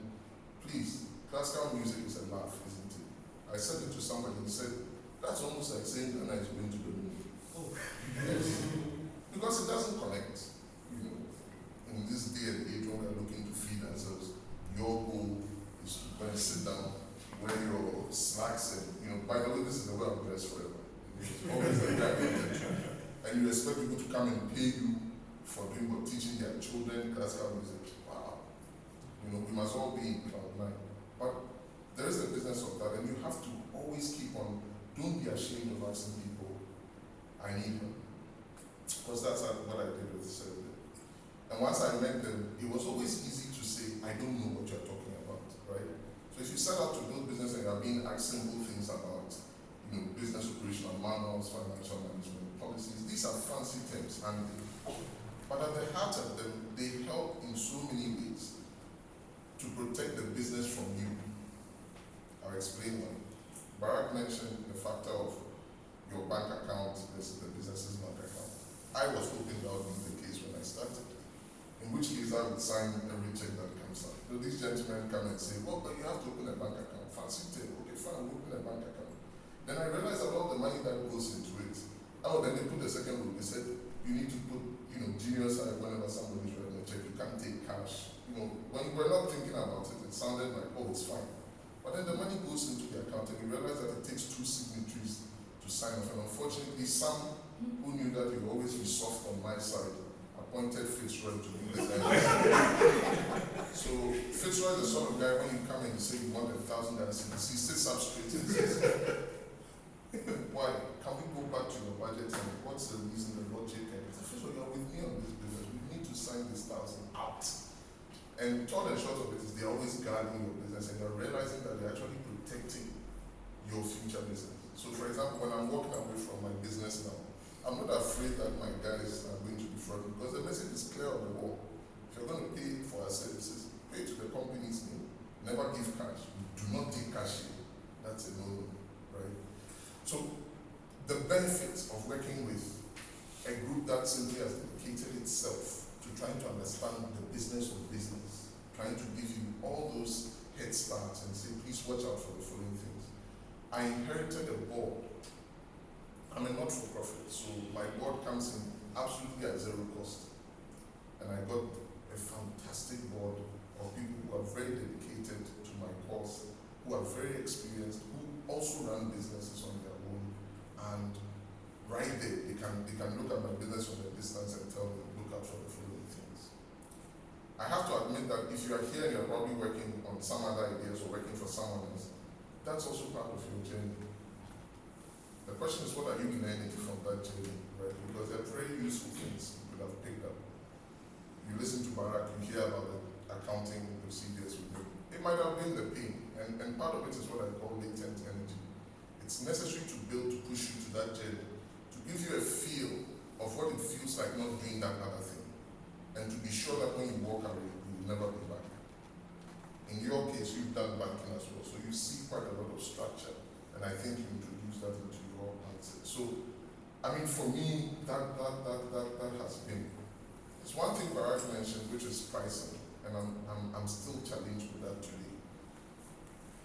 please, classical music is a laugh, isn't it? I said it to somebody, he said, that's almost like saying Ghana is going to the moon.
Oh.
Yes. Because it doesn't connect. You know, in this day and age when we're looking to feed ourselves, your goal is to go and sit down, wear your slacks, and by the way, this is the way I'm dressed forever. It's always the way I attention. And you expect people to come and pay you for doing what, teaching their children classical music. Wow. We must all be in cloud nine. But there is a business of that, and you have to always keep on. Don't be ashamed of asking people, I need help. Because that's what I did with Seven. And once I met them, it was always easy to say, I don't know what you're talking about, right? So if you set out to build business and you're being asked simple things about, business operational manuals, financial management policies, these are fancy terms, but at the heart of them, they help in so many ways to protect the business from you. I'll explain one. Barack mentioned the factor of your bank account versus the business's bank account. I was hoping that would be the case when I started, in which case I would sign every check that comes out. These gentlemen come and say, well, but you have to open a bank account. Fancy tale. Okay, fine, we'll open a bank account. Then I realized that all the money that goes into it, then they put the second rule. They said, you need to put, junior side whenever somebody's writing a check. You can't take cash. When we're not thinking about it, it sounded like, oh, it's fine. But then the money goes into the account and you realize that it takes 2 signatories to sign off. And unfortunately, some who knew that you always be soft on my side appointed Fitzroy to do the So Fitzroy is the sort of guy, when you come and you say you want $1,000, he sits up straight and says, why? Can we go back to your budget and what's the reason, the logic? And Fitzroy, you're with me on this business. We need to sign this 1,000 out. And short and short of it is they're always guarding your business and you're realizing that they're actually protecting your future business. So for example, when I'm walking away from my business now, I'm not afraid that my guys are going to be frauded because the message is clear on the wall. If you're going to pay for our services, pay to the company's name. Never give cash. Do not take cash here. That's a no-no, right? So the benefits of working with a group that simply has dedicated itself to trying to understand the business of business, trying to give you all those head starts and say, please watch out for the following things. I inherited a board. I'm a not-for-profit, so my board comes in absolutely at zero cost. And I got a fantastic board of people who are very dedicated to my cause, who are very experienced, who also run businesses on their own. And right there, they can look at my business from a distance and tell me, look out for the following things. I have to admit that if you are here and you're probably working on some other ideas or working for someone else, that's also part of your journey. The question is, what are you learning from that journey, right? Because they're very useful things you could have picked up. You listen to Barack, you hear about the accounting procedures with him. It might have been the pain, and part of it is what I call latent energy. It's necessary to build, to push you to that journey, to give you a feel of what it feels like not doing that other thing, and to be sure that when you walk away, you will never be back. In your case, you've done banking as well, so you see quite a lot of structure, and I think you introduce that into your answer. So, for me, that has been. There's one thing Barack mentioned, which is pricing, and I'm still challenged with that today.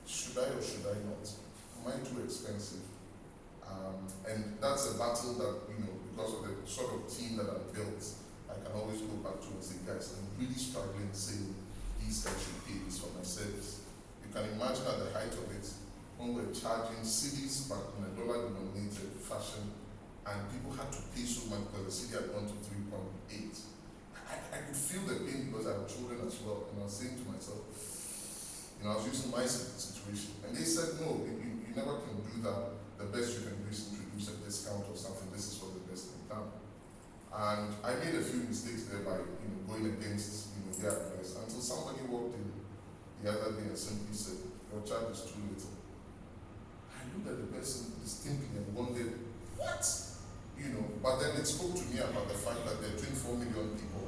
Should I or should I not? Am I too expensive? And that's a battle that, because of the sort of team that I've built, I can always go back to and say, guys, I'm really struggling saying these guys should pay this for my service. You can imagine at the height of it, when we're charging cities but in a dollar-denominated fashion, and people had to pay so much because the city had gone to 3.8. I could feel the pain because I have children as well, and I was saying to myself, I was using my situation, and they said, no, you never can do that. The best you can do is introduce a discount or something. This is what the best thing done. And I made a few mistakes there by going against their advice until somebody walked in the other day and simply said, "Your child is too little." I looked at the person distinctly and wondered, what? But then it spoke to me about the fact that there are 24 million people.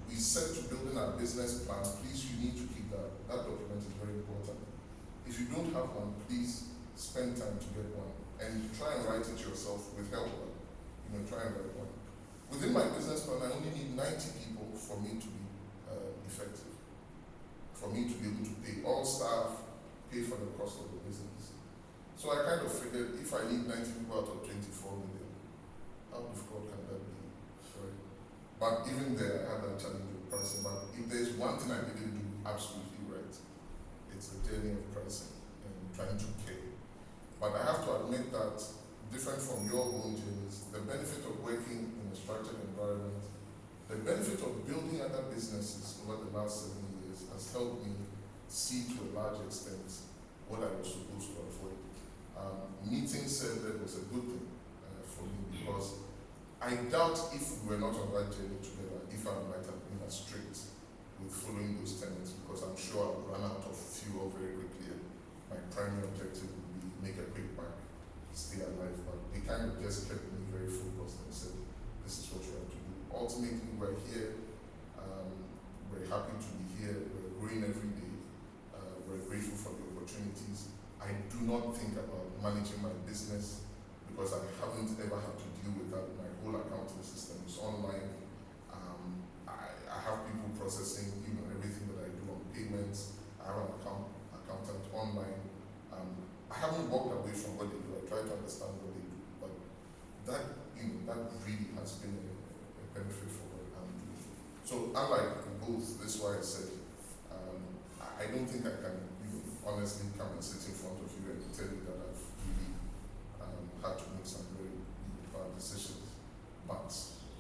We said to building our business plan, please, you need to keep that. That document is very important. If you don't have one, please spend time to get one. And try and write it yourself with help. Try and write one. Within my business plan, I only need 90 people for me to be effective. For me to be able to pay all staff, pay for the cost of the business. So I kind of figured if I need 90 people out of 24 million, how difficult can that be? Right? But even there, I had that challenge with pricing. But if there's one thing I didn't do absolutely right, it's the journey of pricing and trying to pay. But I have to admit that, different from your own journeys, the benefit of working in a structured environment, the benefit of building other businesses over the last 7 years has helped me see to a large extent what I was supposed to avoid. Meeting said that was a good thing for me, because I doubt if we were not on that journey together, if I might have been as strict with following those tenets, because I'm sure I'll run out of fuel very quickly. And my primary objective would be make a quick buck, stay alive. But they kind of just kept me very focused and said, this is what you have to do. Ultimately, we're here. We're happy to be here. We're growing every day. We're grateful for the opportunities. I do not think about managing my business because I haven't ever had to deal with that. My whole accounting system is online. I have people processing, everything that I do on payments. I have an accountant online. I haven't walked away from what they do. I try to understand what they do, but that really has been a benefit for what I'm doing. So unlike both, this is why I said I don't think I can honestly come and sit in front of you and tell you that I've really had to make some very bad decisions. But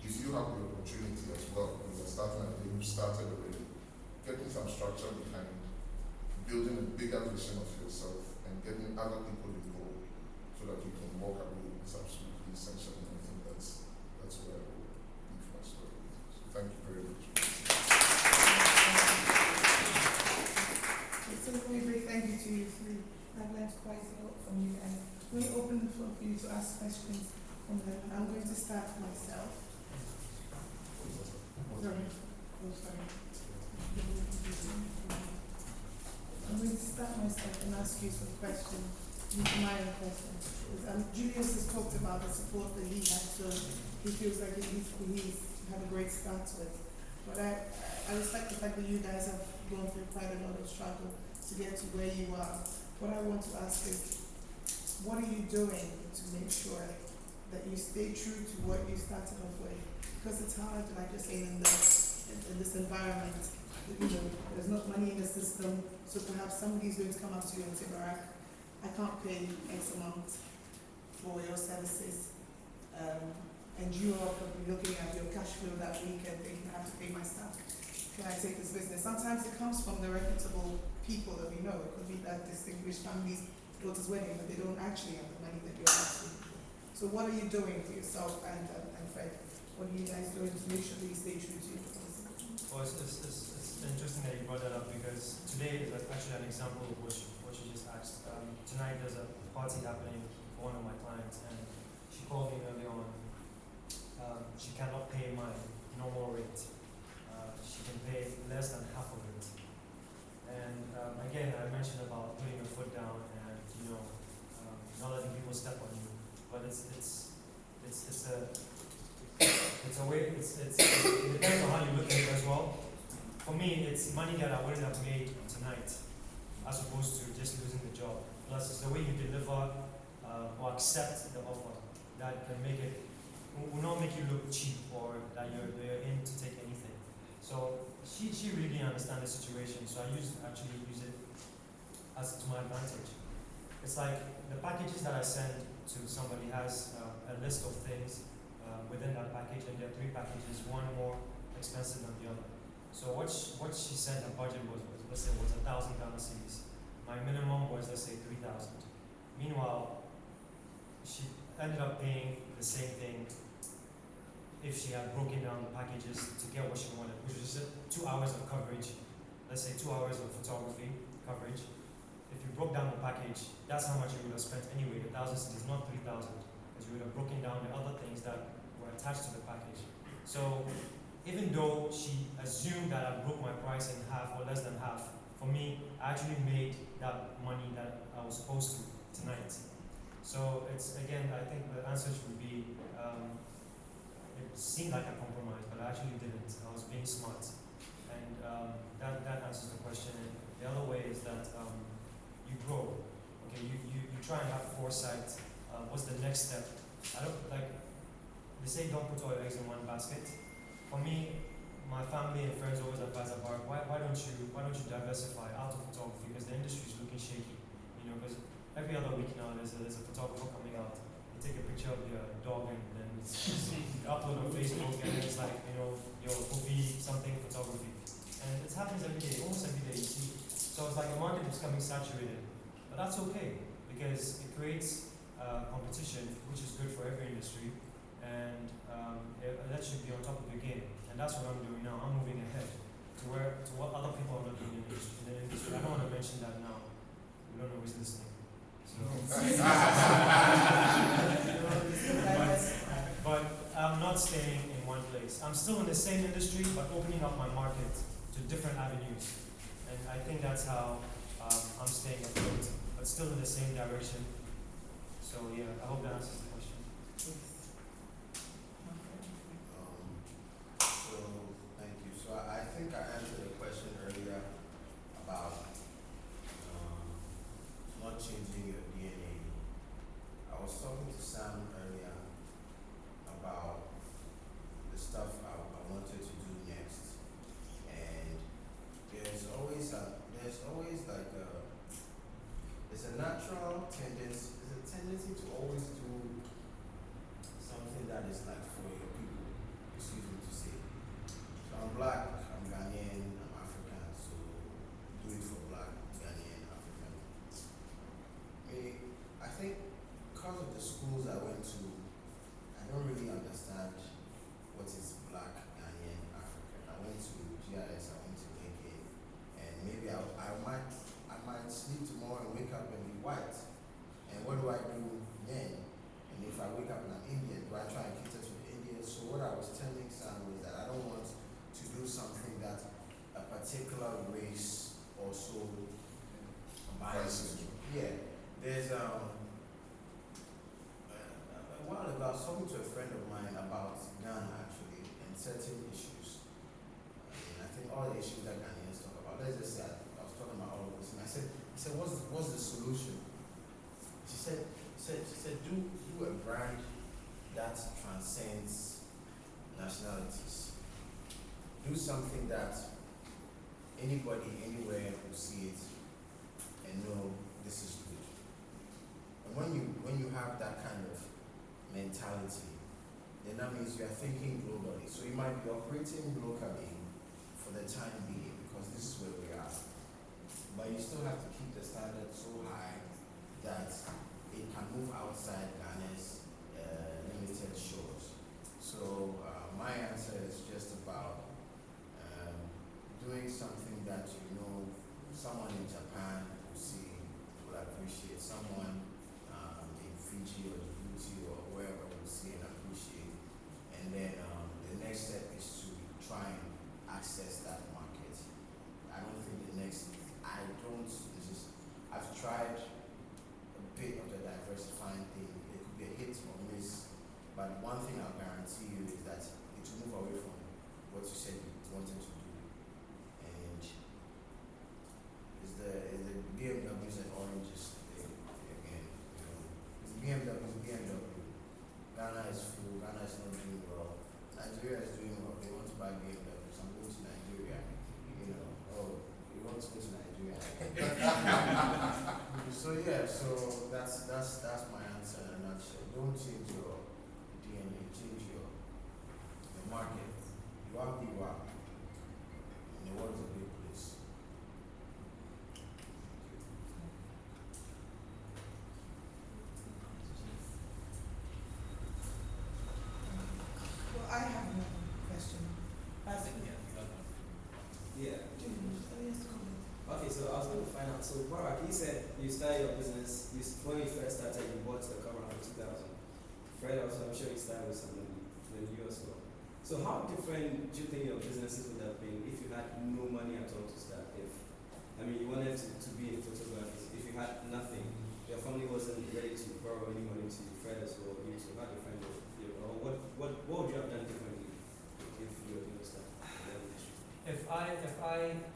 if you have the opportunity as well, when you're starting and you started already, getting some structure behind, building a bigger vision of yourself, and getting other people involved so that you can walk away is absolutely essential. And I think that's where I will leave my story. So thank you very much.
So very big thank you to you three. I've learned quite a lot from you, and we open the floor for you to ask questions from them. I'm going to start myself. Sorry. I'm going to start myself and ask you some questions. My own question. Julius has talked about the support that he had, so he feels like he's had a great start to it. But I respect the fact that you guys have gone through quite a lot of struggle to get to where you are. What I want to ask is, what are you doing to make sure that you stay true to what you started off with? Because it's hard, like you're saying, in this environment. There's not money in the system, so perhaps somebody's going to come up to you and say, Barack, I can't pay X amount for your services. And you are probably looking at your cash flow that week and thinking, I have to pay my staff. Can I take this business? Sometimes it comes from the reputable people that we know. It could be that distinguished family's daughter's wedding, but they don't actually have the money that you're asking for. So what are you doing for yourself and Fred? What are you guys doing to make sure that you stay true to your policy?
Well, it's interesting that you brought that up, because today is actually an example of what you just asked. Tonight there's a party happening for one of my clients, and she called me early on. She cannot pay my normal rate. She can pay less than half of it. And again, I mentioned about putting your foot down and not letting people step on you. But it depends on how you look at it as well. For me, it's money that I wouldn't have made tonight, as opposed to just losing the job. Plus, it's the way you deliver or accept the offer that can make it, will not make you look cheap or that you're in to take anything. So she really didn't understand the situation, so I actually use it as to my advantage. It's like the packages that I send to somebody has a list of things within that package, and there are 3 packages, one more expensive than the other. So what she said her budget was let's say, was 1,000 Ghana cedis. My minimum was, let's say, 3,000. Meanwhile, she ended up paying the same thing if she had broken down the packages to get what she wanted, which was just 2 hours of coverage, let's say 2 hours of photography coverage. If you broke down the package, that's how much you would have spent anyway, the 1,000 cities, not 3,000, because you would have broken down the other things that were attached to the package. So even though she assumed that I broke my price in half or less than half, for me, I actually made that money that I was supposed to tonight. So it's, again, I think the answer should be, it seemed like a compromise, but I actually didn't. I was being smart. And that answers the question. And the other way is that you grow. Okay, you try and have foresight. What's the next step? I don't, like, they say don't put all your eggs in one basket. For me, my family and friends always advise about why don't you diversify out of photography, because the industry is looking shaky. You know, because every other week now there's a photographer coming out. They take a picture of your dog and then you upload on Facebook and it's like, you know, your movie something photography. And it happens every day, almost every day you see. So it's like the market is becoming saturated. But that's okay, because it creates competition, which is good for every industry, and that should be on top of your game. And that's what I'm doing now. I'm moving ahead to what other people are not doing in the industry. I don't want to mention that now. We don't know who's listening. So, but I'm not staying in one place. I'm still in the same industry, but opening up my market to different avenues. And I think that's how I'm staying afloat, but still in the same direction. So yeah, I hope that answers the question.
So thank you. So I think I answered the question earlier about not changing your DNA. I was talking to Sam earlier about the stuff I wanted to do next, and there's always like there's a natural tendency. There's a tendency to always do something that is like for your people. Excuse me to say. So I'm black, I'm Ghanaian, I'm African, so do it for black, Ghanaian, African. I think because of the schools I went to, I don't really understand what is black, Ghanaian, African. I went to GIS, I went to Lincoln, and maybe I might sleep tomorrow and wake up and be white. And what do I do then? And if I wake up and I'm Indian, do I try and cater to the Indians? So what I was telling Sam was that I don't want to do something that a particular race or so biases. Yeah, there's a while ago I was talking to a friend of mine about Ghana actually and certain issues. I think all the issues that Ghanaians talk about. Let's just say I was talking about all of this, and I said, what's the solution? She said, do a brand that transcends nationalities. Do something that anybody, anywhere will see it and know this is good. And when you have that kind of mentality, then that means you are thinking globally. So you might be operating locally for the time being because this is where we are. But you still have to keep the standard so high that it can move outside Ghana's limited shores. So my answer is just about doing something that you know someone in Japan will see, will appreciate, someone in Fiji or Djibouti or wherever will see and appreciate. And then the next step is to try and access that market. I don't think I've tried a bit of the diversifying thing. It could be a hit or miss, but one thing I'll guarantee you is that it will move away from what you said you wanted to do. And is the BMWs and oranges thing again, you know. It's BMW. Ghana is full, Ghana is not doing well. Nigeria is doing well, they want to buy BMWs. I'm going to Nigeria, you know. Oh, you want to go to Nigeria. So yeah, so that's my answer in a nutshell. Don't change your DNA, change your market. You are who you are. And the world is a big place.
Well, I have
you started your business, when you first started, you bought the camera for 2,000. Fred also, I'm sure he started with some money than you as well. So how different do you think your businesses would have been if you had no money at all to start? You wanted to be a photographer. If you had nothing, your family wasn't ready to borrow any money to Fred as well. So how different or what would you have done differently if you were doing stuff?
If I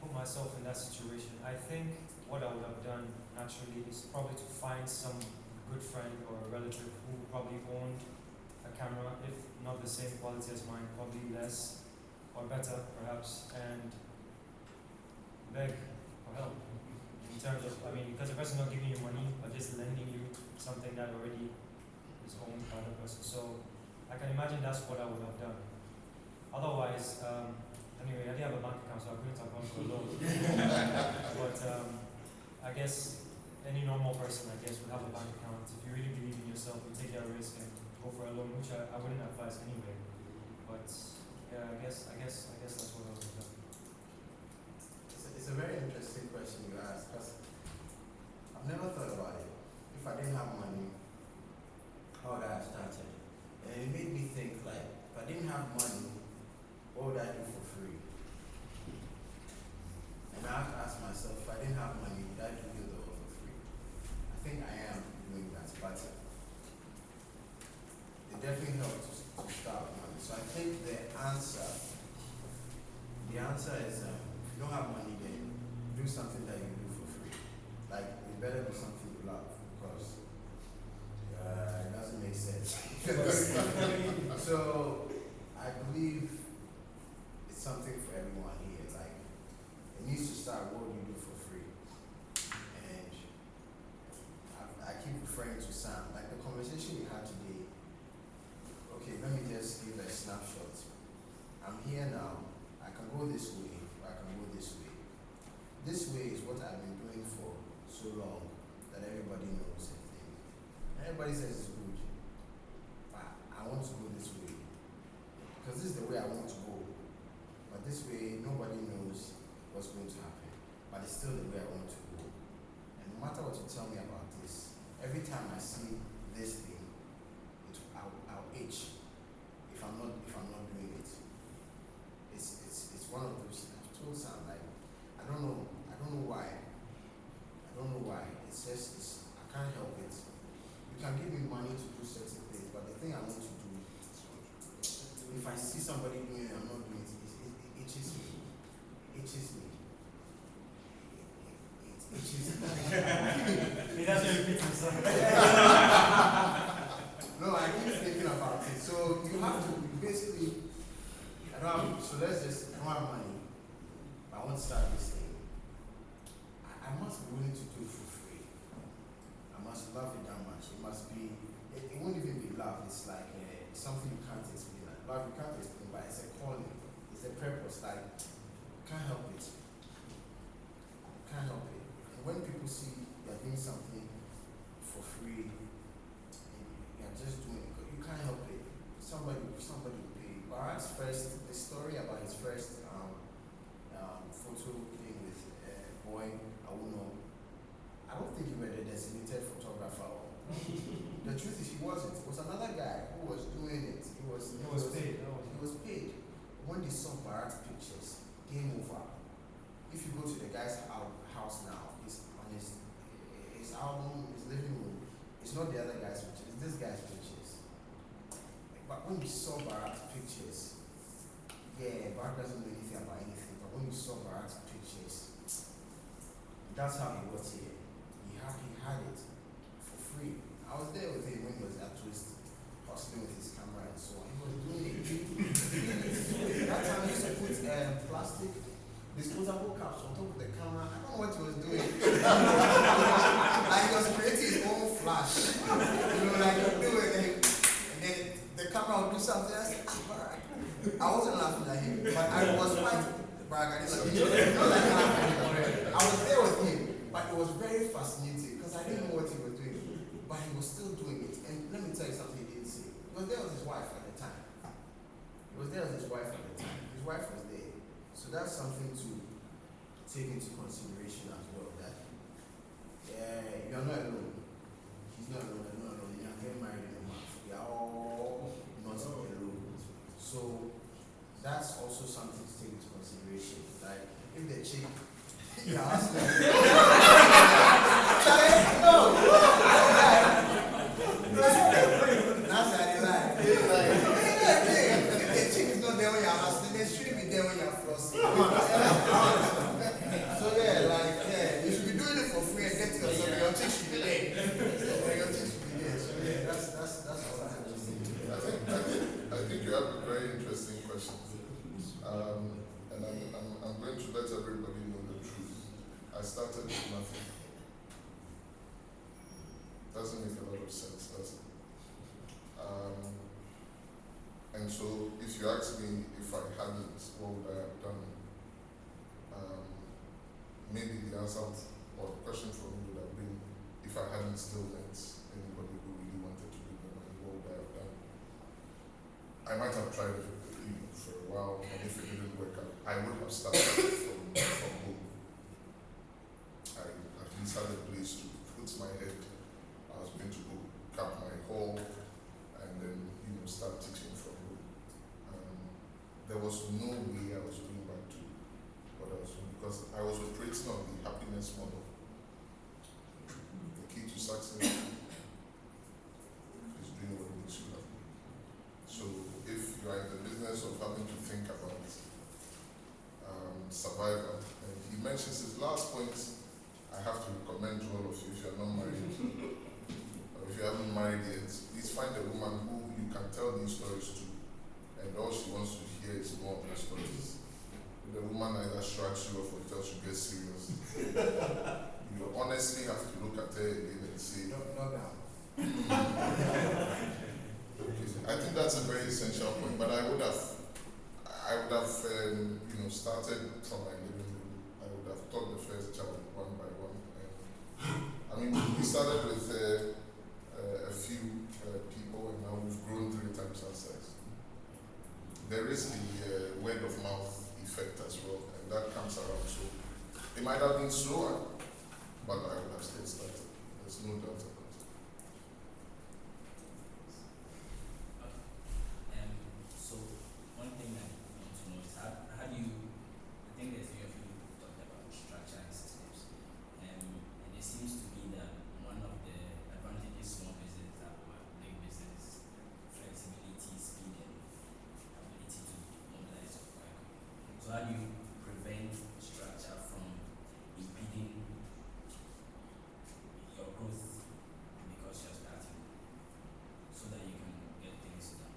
put myself in that situation, I think what I would have done naturally is probably to find some good friend or a relative who probably owned a camera, if not the same quality as mine, probably less or better perhaps, and beg for help in terms of, because the person not giving you money but just lending you something that already is owned by the person. So I can imagine that's what I would have done. Otherwise, anyway, I didn't have a bank account, so I couldn't have gone for a loan. But I guess any normal person, would have a bank account. If you really believe in yourself, you take that risk and go for a loan, which I wouldn't advise anyway. But yeah, I guess that's what I would have done.
It's a very interesting question you ask, because I've never thought about it. If I didn't have money, how would I have started? And it made me think, like, if I didn't have money, what would I do for free? And I have to ask myself, if I didn't have money, would I do the work for free? I think I am doing that, but it definitely helps to start with money. So I think the answer is, if you don't have money, then do something that you do for free. Like, it's better do something you love, because it doesn't make sense. So I believe it's something for everyone here. Like, it needs to start what you do for free. And I keep referring to Sam. Like, the conversation we had today, okay, let me just give a snapshot. I'm here now. I can go this way, or I can go this way. This way is what I've been doing for so long that everybody knows it. Everybody says it's good. But I want to go this way, because this is the way I want to go. But this way, nobody knows what's going to happen. But it's still the way I want to go. And no matter what you tell me about this, every time I see this thing, I'll itch if I'm not doing it. It's one of those. I've told Sam, like, I don't know why. It's just I can't help it. You can give me money to do certain things, but the thing I want to do, if I see somebody doing it, I'm not doing it. It itches me. It itches me. It itches me.
He doesn't repeat himself.
No, I keep thinking about it. So you have to basically, I don't have money. I want to start this thing. I must be willing to do it for free. I must love it that much. It must be, it won't even be love. It's like something you can't explain. Like, love you can't explain, but it's a calling. It's a purpose. Like, can't help it. Can't help it. And when people see you're doing something for free, you're just doing it, you can't help it. Somebody will pay. Barak's first, the story about his first photo thing with Boy Awuno, I don't think he was a designated photographer. The truth is he wasn't. It was another guy who was doing it. He was paid. He was paid. When they saw Barak's pictures, game over. If you go to the guy's house now, it's on his album, his living room. It's not the other guy's pictures, it's this guy's pictures. But when you saw Barak's pictures, yeah, Barak doesn't know anything about anything, but when you saw Barak's pictures, that's how he was here. He had it for free. I was there with him when he was at Twist, hustling with his camera and so on. He was doing it. That time he used to put plastic disposable caps on top of the camera. I don't know what he was doing. Like, he was creating his own flash. Like he would do it, and then the camera would do something. I said, Barak. I wasn't laughing at him, but I was quite Barak. I was there with him, but it was very fascinating because I didn't know what he was doing, but he was still doing it. And let me tell you something he didn't say. He was there with his wife at the time. His wife was there. So that's something to take into consideration as well. That you're not alone. He's not alone, you're not alone. You can get married in a month. We are all not alone. So that's also something to take into consideration. Like if the chick your husband no that's how they lie. If the chick is not there when you're hustling, they shouldn't be there when you're flossing. So you should be doing it for free and getting yourself. Your chick should be there. Your chick should be there. So that's all I have to say.
I think you have a very interesting question. And I'm going to let everybody know the truth. I started with nothing. Doesn't make a lot of sense, does it? And so if you ask me if I hadn't, what would I have done? Maybe the answer or the question for me would have been, if I hadn't still met anybody who really wanted to do that, what would I have done? I might have tried it for a while, and if it didn't work out, I would have started from home. I at least had a place to put my head. I was going to go cap my hall and then start teaching from home. There was no way I was going back to what I was doing because I was operating on the happiness model. The key to success is doing what makes you happy. So if you are in the business of having to think about survival, and he mentions his last point, I have to recommend to all of you, if you are not married or if you haven't married yet, please find a woman who you can tell these stories to, and all she wants to hear is more of the stories. The woman either shrugs you off or tells you get serious. You honestly have to look at her again and say,
Not now.
I think that's a very essential point, but I would have started from my living room. I would have taught the first child one by one. We started with a few people, and now we've grown 3 times our size. There is the word of mouth effect as well, and that comes around. So it might have been slower, but I would have still started. There's no doubt about it.
So one thing I want to know is how do you, I think there's three of you talked about structure and systems, and it seems to me that one of the advantages small business have over big business, flexibility, speed, and ability to mobilize your work. So how do you prevent structure from impeding your growth because you're starting, so that you can get things done?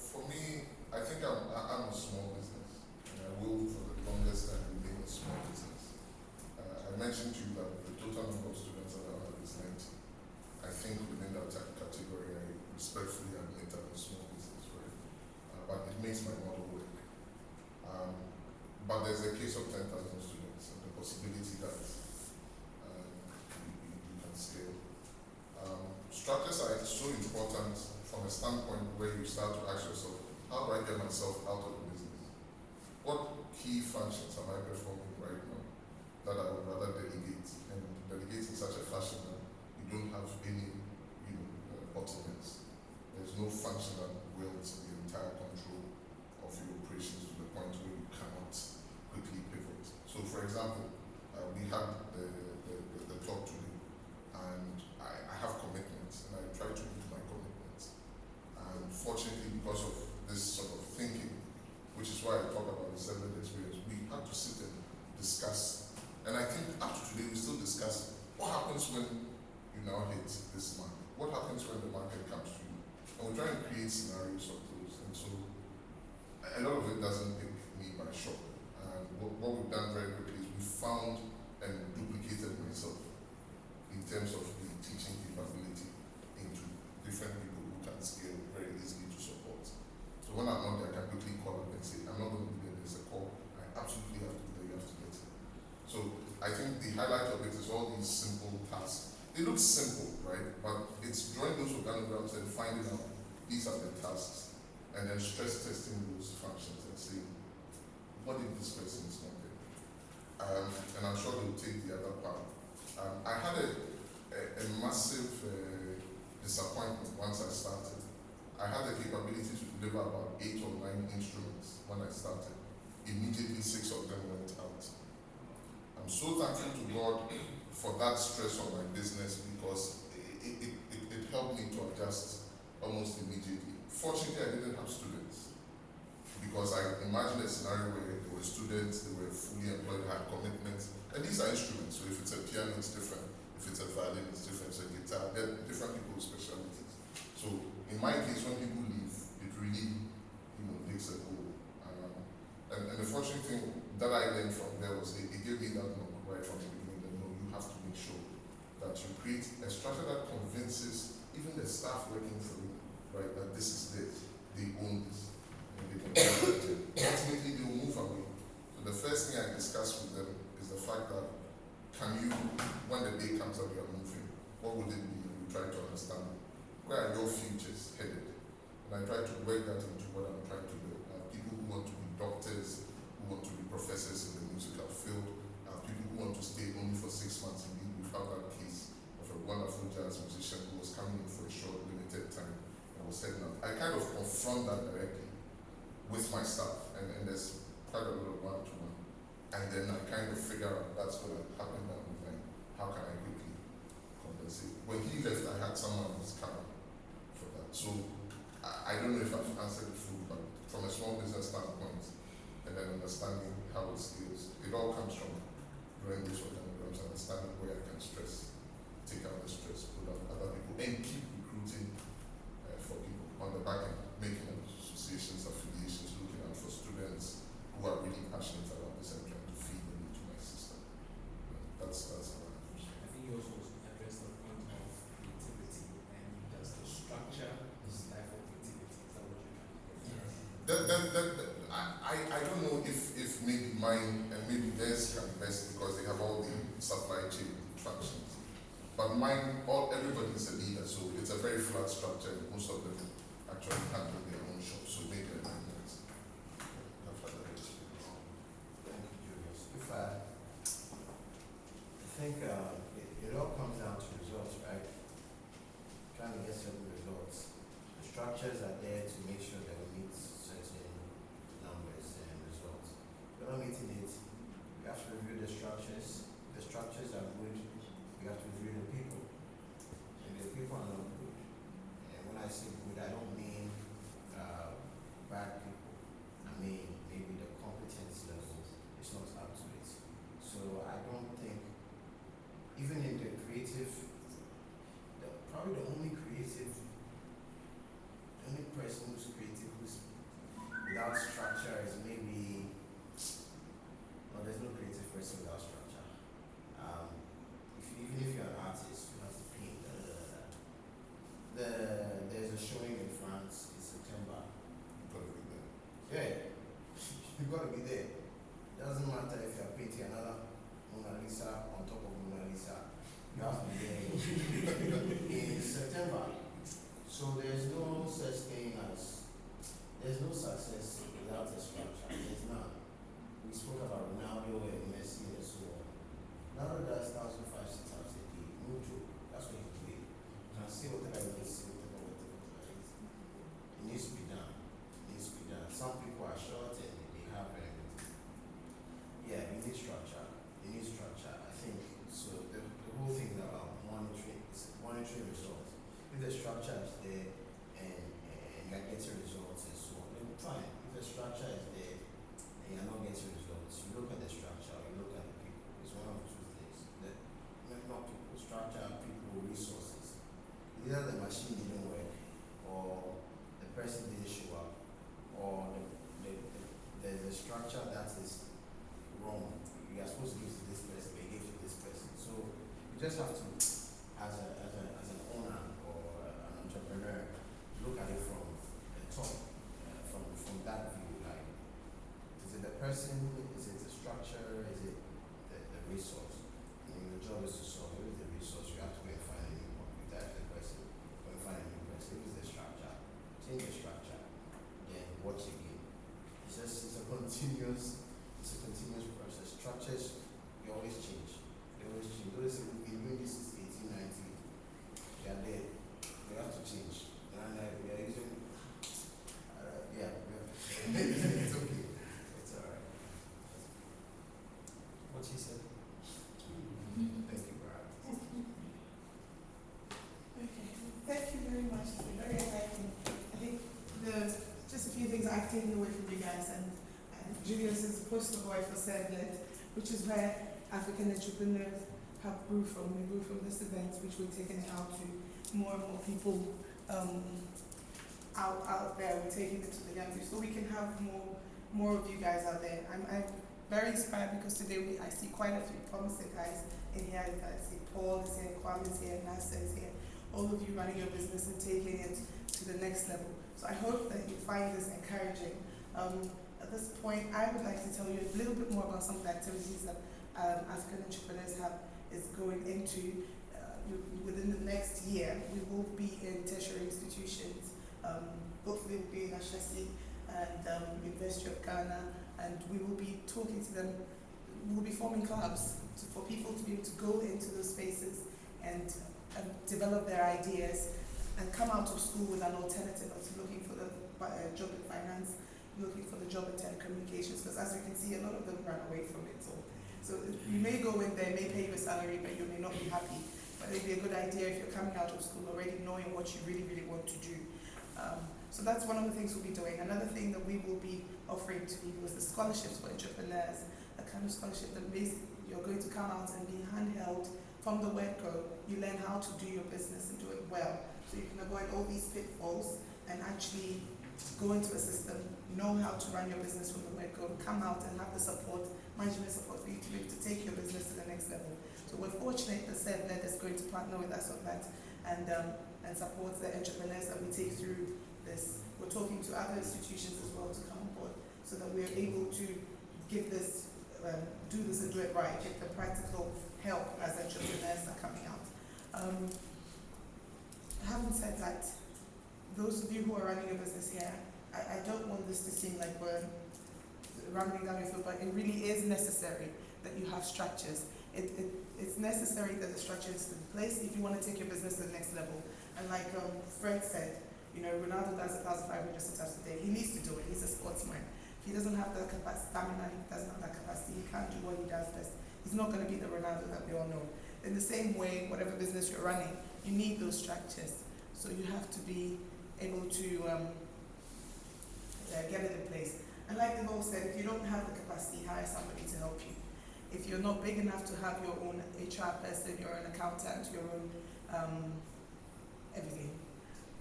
For me, I think I'm a small business, and I will for the longest time remain a small business. I mentioned to you that the total number of students that I have is 90. I think within that category, I respectfully admit I'm a small business, right? But it makes my model work. But there's a case of 10,000 students and the possibility that you can scale. Structures are so important from a standpoint where you start to ask yourself, how do I get myself out of the business? What key functions am I performing right now that I would rather delegate, and delegate in such a fashion that you don't have any bottlenecks. There's no function that wields the entire control of your operations to the point where you cannot quickly pivot. So for example, we had the talk today, and I have commitments, and I try to meet my commitments. And fortunately, because of this sort of thinking, which is why I talk about the 7 experience, we had to sit and discuss. And I think up to today, we still discuss what happens when you now hit this mark. What happens when the market comes to you? And we try and create scenarios of those. And so a lot of it doesn't pick me by shock. And what we've done very quickly is we found and duplicated myself in terms of the teaching capability into different people who can scale very easily to support. So when I'm not there, I can quickly call up and say, I'm not going to be there, there's a call. I absolutely have to be there, you have to get it. So I think the highlight of it is all these simple tasks. They look simple, right? But it's drawing those organograms and finding out these are the tasks, and then stress testing those functions and saying, what if this person is not there? and I'm sure they'll take the other part. I had a massive disappointment once I started. I had the capability to deliver about 8 or 9 instruments when I started. Immediately 6 of them went out. I'm so thankful to God for that stress on my business because it helped me to adjust almost immediately. Fortunately, I didn't have students because I imagined a scenario where there were students, they were fully employed, had commitments, and these are instruments. So if it's a piano, it's different. If it's a violin, it's different. It's a guitar. There are different people's specialties. So in my case, when people leave, it really, takes a hold. And the fortunate thing that I learned from there was it gave me that knock right from the beginning that no, you have to make sure that you create a structure that convinces even the staff working for you, right, that this is theirs, they own this, and they can ultimately they will move away. So the first thing I discuss with them is the fact that can you, when the day comes that we are moving, what would it be? We try to understand where are your futures headed, and I try to work that into what I'm trying to do. People who want to be doctors, who want to be professors in the musical field, people who want to stay only for 6 months. Indeed, we have that case of a wonderful jazz musician who was coming in for a short, limited time and was heading out. I kind of confront that directly with my staff, and there's quite a lot of one-to-one. And then I kind of figure out that's going to happen now, and how can I quickly compensate. When he left, I had someone who was coming for that. So I don't know if I've answered the full, but from a small business standpoint, and then understanding how it scales, it all comes from doing this organograms, understanding where I can stress, take out the stress, put on other people, and keep recruiting for people on the back end, making associations, affiliations, looking out for students who are really passionate about this and trying to feed them into my system. That's how I approach it.
I think you also addressed the point of creativity, and does the structure stifle creativity? Is that what you're trying to get?
I don't know if maybe mine and maybe theirs can best because they have all the supply chain functions. But mine, everybody's a leader, so it's a very flat structure. Most of them actually handle their own shop, so maybe I might not have had that experience.
Thank you, Julius. I think it all comes down to results, right? Trying to get certain results. The structures are there to make sure that we meet certain numbers and results. If we're not meeting it, we have to review the structures. If the structures are good, we have to review the people. And the people are not good. And when I say good, I don't mean bad people. I mean maybe the competence level is not up to it. So I don't think, even in the creative, probably the only person who's creative who's without structure is maybe, no, there's no creative person without structure. Even if you're an artist, you have to paint. There's a showing in France in September.
You've got to be there.
Yeah, you've got to be there. Doesn't matter if you're painting another Mona Lisa on top of Mona Lisa. You have to be there in September. So there's no such thing as, there's no success without a structure. There's none. We spoke about Ronaldo and Messi and so on. Ronaldo does 1,500 sit-ups a day. No joke. That's what he's doing. You can say whatever you need to say, whatever it is. It needs to be done. It needs to be done. Some people are short and they have yeah, you need structure. You need structure. I think so. The whole thing is about monitoring results. If the structure is there and you're getting results and so on, then fine. If the structure is there and you're not getting results, you look at the structure, you look at the people. It's one of the two things. Not people, structure, people, resources. Either the machine didn't work, or the person didn't show up, or there's a structure that is wrong. You are supposed to give to this person, but you give to this person. So you just have to, as an owner or an entrepreneur, look at it from the top, from that view. Like, is it the person? Is it the structure? Is it the resource? And your job is to solve. If it's the resource, you have to go and find a new computer. If the person, go and find a new person. If it's the structure, change the structure. Then watch again. It's a continuous process. Structures
Thank you very much. It's been very enlightening. I think just a few things I've taken away from you guys, and Julius is the poster boy for SEDLET, which is where African entrepreneurs have grew from. We grew from this event, which we're taking it out to more and more people out there. We're taking it to the young people, so we can have more of you guys out there. I'm very inspired because today I see quite a few promising guys in here. I see Paul is here, Kwame is here, Nasa is here. All of you running your business and taking it to the next level. So I hope that you find this encouraging. At this point, I would like to tell you a little bit more about some of the activities that African entrepreneurs is going into. Within the next year, we will be in tertiary institutions. Hopefully we'll be in Ashesi and University of Ghana, and we will be talking to them. We'll be forming clubs for people to be able to go into those spaces and develop their ideas and come out of school with an alternative of looking for the job in finance, looking for the job in telecommunications, because as you can see, a lot of them run away from it. So you may go in there, may pay your salary, but you may not be happy. But it'd be a good idea if you're coming out of school already knowing what you really, really want to do. So that's one of the things we'll be doing. Another thing that we will be offering to people is the scholarships for entrepreneurs, a kind of scholarship that you're going to come out and be handheld from the word go. You learn how to do your business and do it well. So you can avoid all these pitfalls and actually go into a system, know how to run your business from the word go, come out and have the support, management support for you to be able to take your business to the next level. So we're fortunate that SEDLET is going to partner with us on that and support the entrepreneurs that we take through this. We're talking to other institutions as well to come on board so that we're able to give this, do this and do it right, get the practical help as entrepreneurs are coming out. Having said that, those of you who are running a business here, I don't want this to seem like we're rambling down your field, but it really is necessary that you have structures. It's necessary that the structure is in place if you want to take your business to the next level. And like Fred said, Ronaldo does 1,500 sit-ups a day. He needs to do it. He's a sportsman. If he doesn't have the stamina, he doesn't have that capacity, he can't do what he does best. He's not going to be the Ronaldo that we all know. In the same way, whatever business you're running, you need those structures. So you have to be able to get it in place. And like they've all said, if you don't have the capacity, hire somebody to help you. If you're not big enough to have your own HR person, your own accountant, your own everything,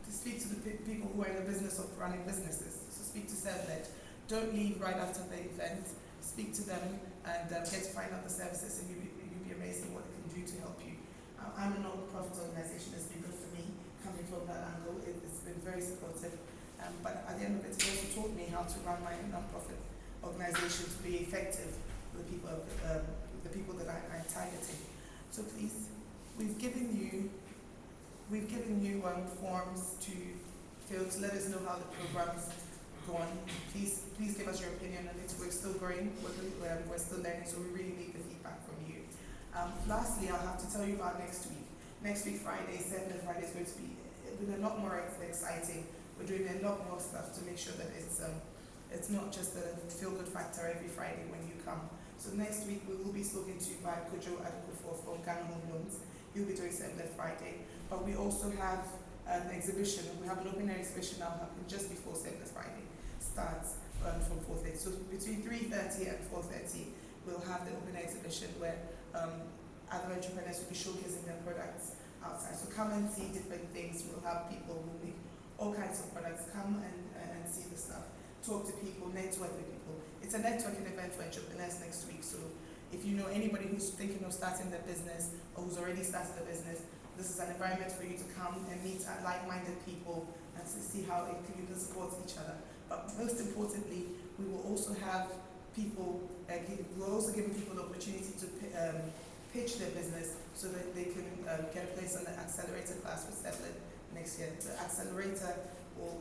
to speak to the people who are in the business of running businesses. So speak to SEDLET. Don't leave right after the event. Speak to them and get to find out the services, and you'll be amazed at what they can do to help you. I'm a non-profit organization. It's been good for me coming from that angle. It's been very supportive. But at the end of it, it also taught me how to run my non-profit organization to be effective with the people that I'm targeting. So please, we've given you forms to fill to let us know how the program's going. Please give us your opinion on it. We're still growing, we're still learning, so we really need the feedback from you. Lastly, I'll have to tell you about next week. Next week, Friday, SEDLET Friday is going to be a lot more exciting. We're doing a lot more stuff to make sure that it's not just a feel-good factor every Friday when you come. So next week we will be spoken to by Kojo Adequafor from Ghana Home Loans. He'll be doing SEDLET Friday. But we also have an exhibition. We have an open air exhibition now happening just before SEDLET Friday starts from 4:30. So between 3:30 and 4:30, we'll have the open air exhibition where other entrepreneurs will be showcasing their products outside. So come and see different things. We'll have people who make all kinds of products. Come and see the stuff. Talk to people, network with people. It's a networking event for entrepreneurs next week. So if you know anybody who's thinking of starting their business or who's already started a business, this is an environment for you to come and meet like-minded people and to see how you can support each other. But most importantly, we will also have people, we're also giving people the opportunity to pitch their business so that they can get a place on the accelerator class with SEDLET next year. The accelerator will,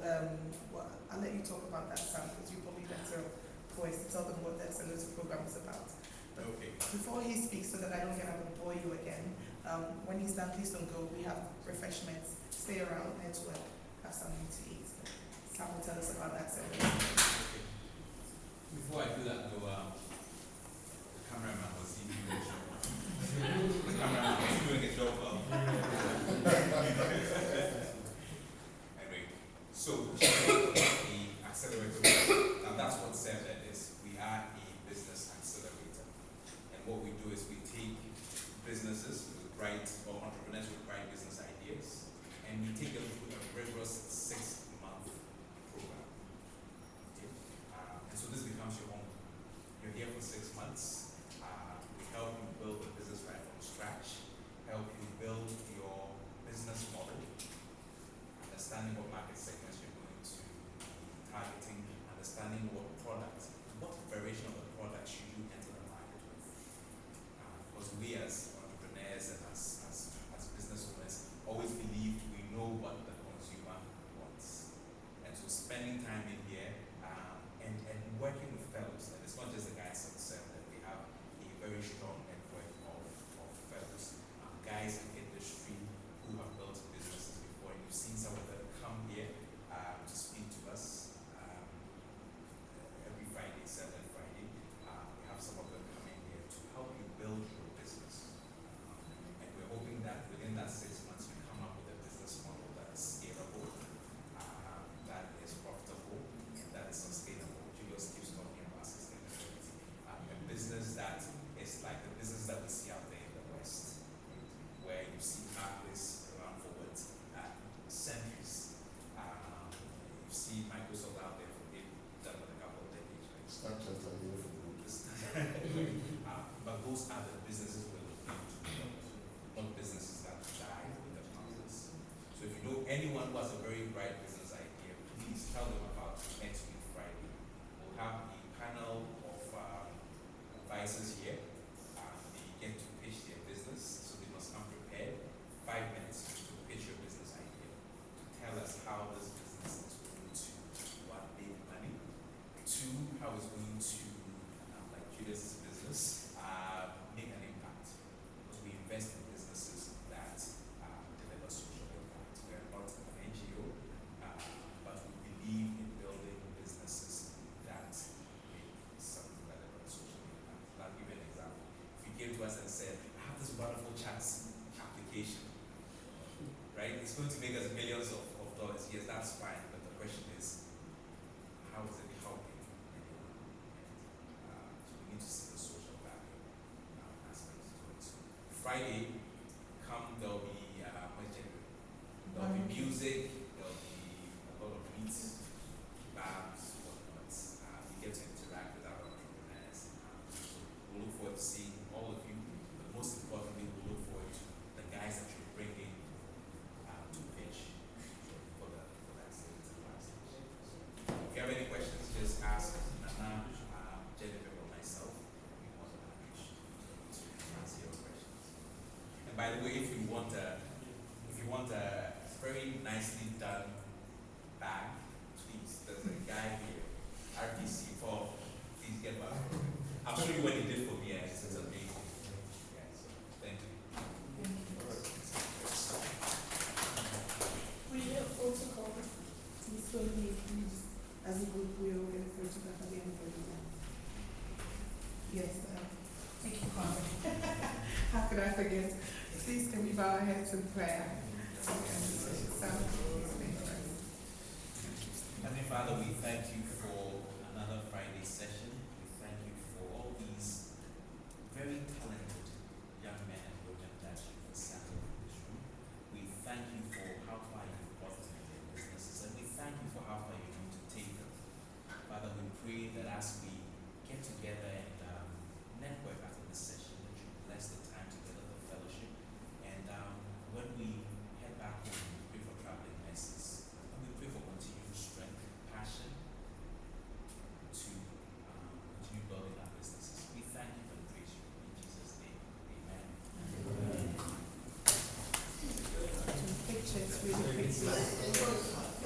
I'll let you talk about that, Sam, because you're probably better poised to tell them what the accelerator program is about. But
Okay.
before he speaks, so that I don't get up and bore you again, when he's done, please don't go. We have refreshments. Stay around, network, have something to eat. Sam will tell us about that accelerator.
Okay. Before I do that, though, the cameraman was doing a job. The cameraman was doing a job. entrepreneurs with bright business ideas, and we take them through a rigorous 6-month program. Okay? And so this becomes your home. You're here for 6 months. We help you build a business right from scratch, help you build your business model, understanding what market segments you're going to be targeting, understanding what product, what variation of the product should you enter the market with. Because we as entrepreneurs and as business owners always believe we know what the consumer wants. And so spending time in here and working with fellows, and it's not just the guys themselves, that we have a very strong network of fellows, guys in industry who have built businesses before, and you've seen some of them come here to speak to us every Friday, 7th Friday. We have some of them coming here to help you build your business. And we're hoping that within that 6 months you come up with a business model that's scalable, that is profitable, and that is sustainable. Julius keeps talking about sustainability. A business that is like the business that we see out there in the West, where you see Harkless around for what, centuries. You see Microsoft out there for done with a couple of decades, right?
Snapchat are here for good.
But those are the businesses we're looking to build, not businesses that die with the founders. So if you know anyone who has a very bright business idea, please tell them about next week Friday. We'll have a panel of advisors here. They get to pitch their business, so they must come prepared. 5 minutes to pitch your business idea, to tell us how this business is going to make money. 2, how it's going to, like Julius' business, make an impact. Because we invest in businesses that deliver social impact. We are not an NGO, but we believe in building businesses that make some relevant social impact. I'll give you an example. If you came to us and said, I have this wonderful chance application, right? It's going to make us millions of dollars. Yes, that's fine, but the question is, how is it helping anyone? So we need to see the social value aspects to it. Friday, there'll be there'll be music, there'll be a lot of meats, kebabs, whatnot. We get to interact with our entrepreneurs. So we'll look forward to seeing all of you, but most importantly, we'll look forward to the guys that you're bringing to pitch for that stage. If you have any questions, just ask Nana, Jennifer, or myself. We want to answer your questions. And by the way, if you want a very nicely done bag, please, there's a guy here, RPC Paul, please get back. I'll show you what he did for me, and it's amazing. Yeah, so thank you.
We have protocol. Please don't leave, please. As a group, we will get a photograph at the end of the event. Yes, thank you, Carmen. How could I forget? Please, can we bow our heads in prayer?
Heavenly Father, we thank you for another Friday session. We thank you for all these very talented young men and women that you've assembled in this room. We thank you for how far you've brought them in their businesses, and we thank you for how far you're going to take them. Father, we pray that as we get together and network after this session, that you bless the time together, the fellowship, and when we head back home, we pray for traveling mercies, and we pray for continued strength, passion to continue building our businesses. We thank you and praise you in Jesus' name. Amen.
Pictures really quickly.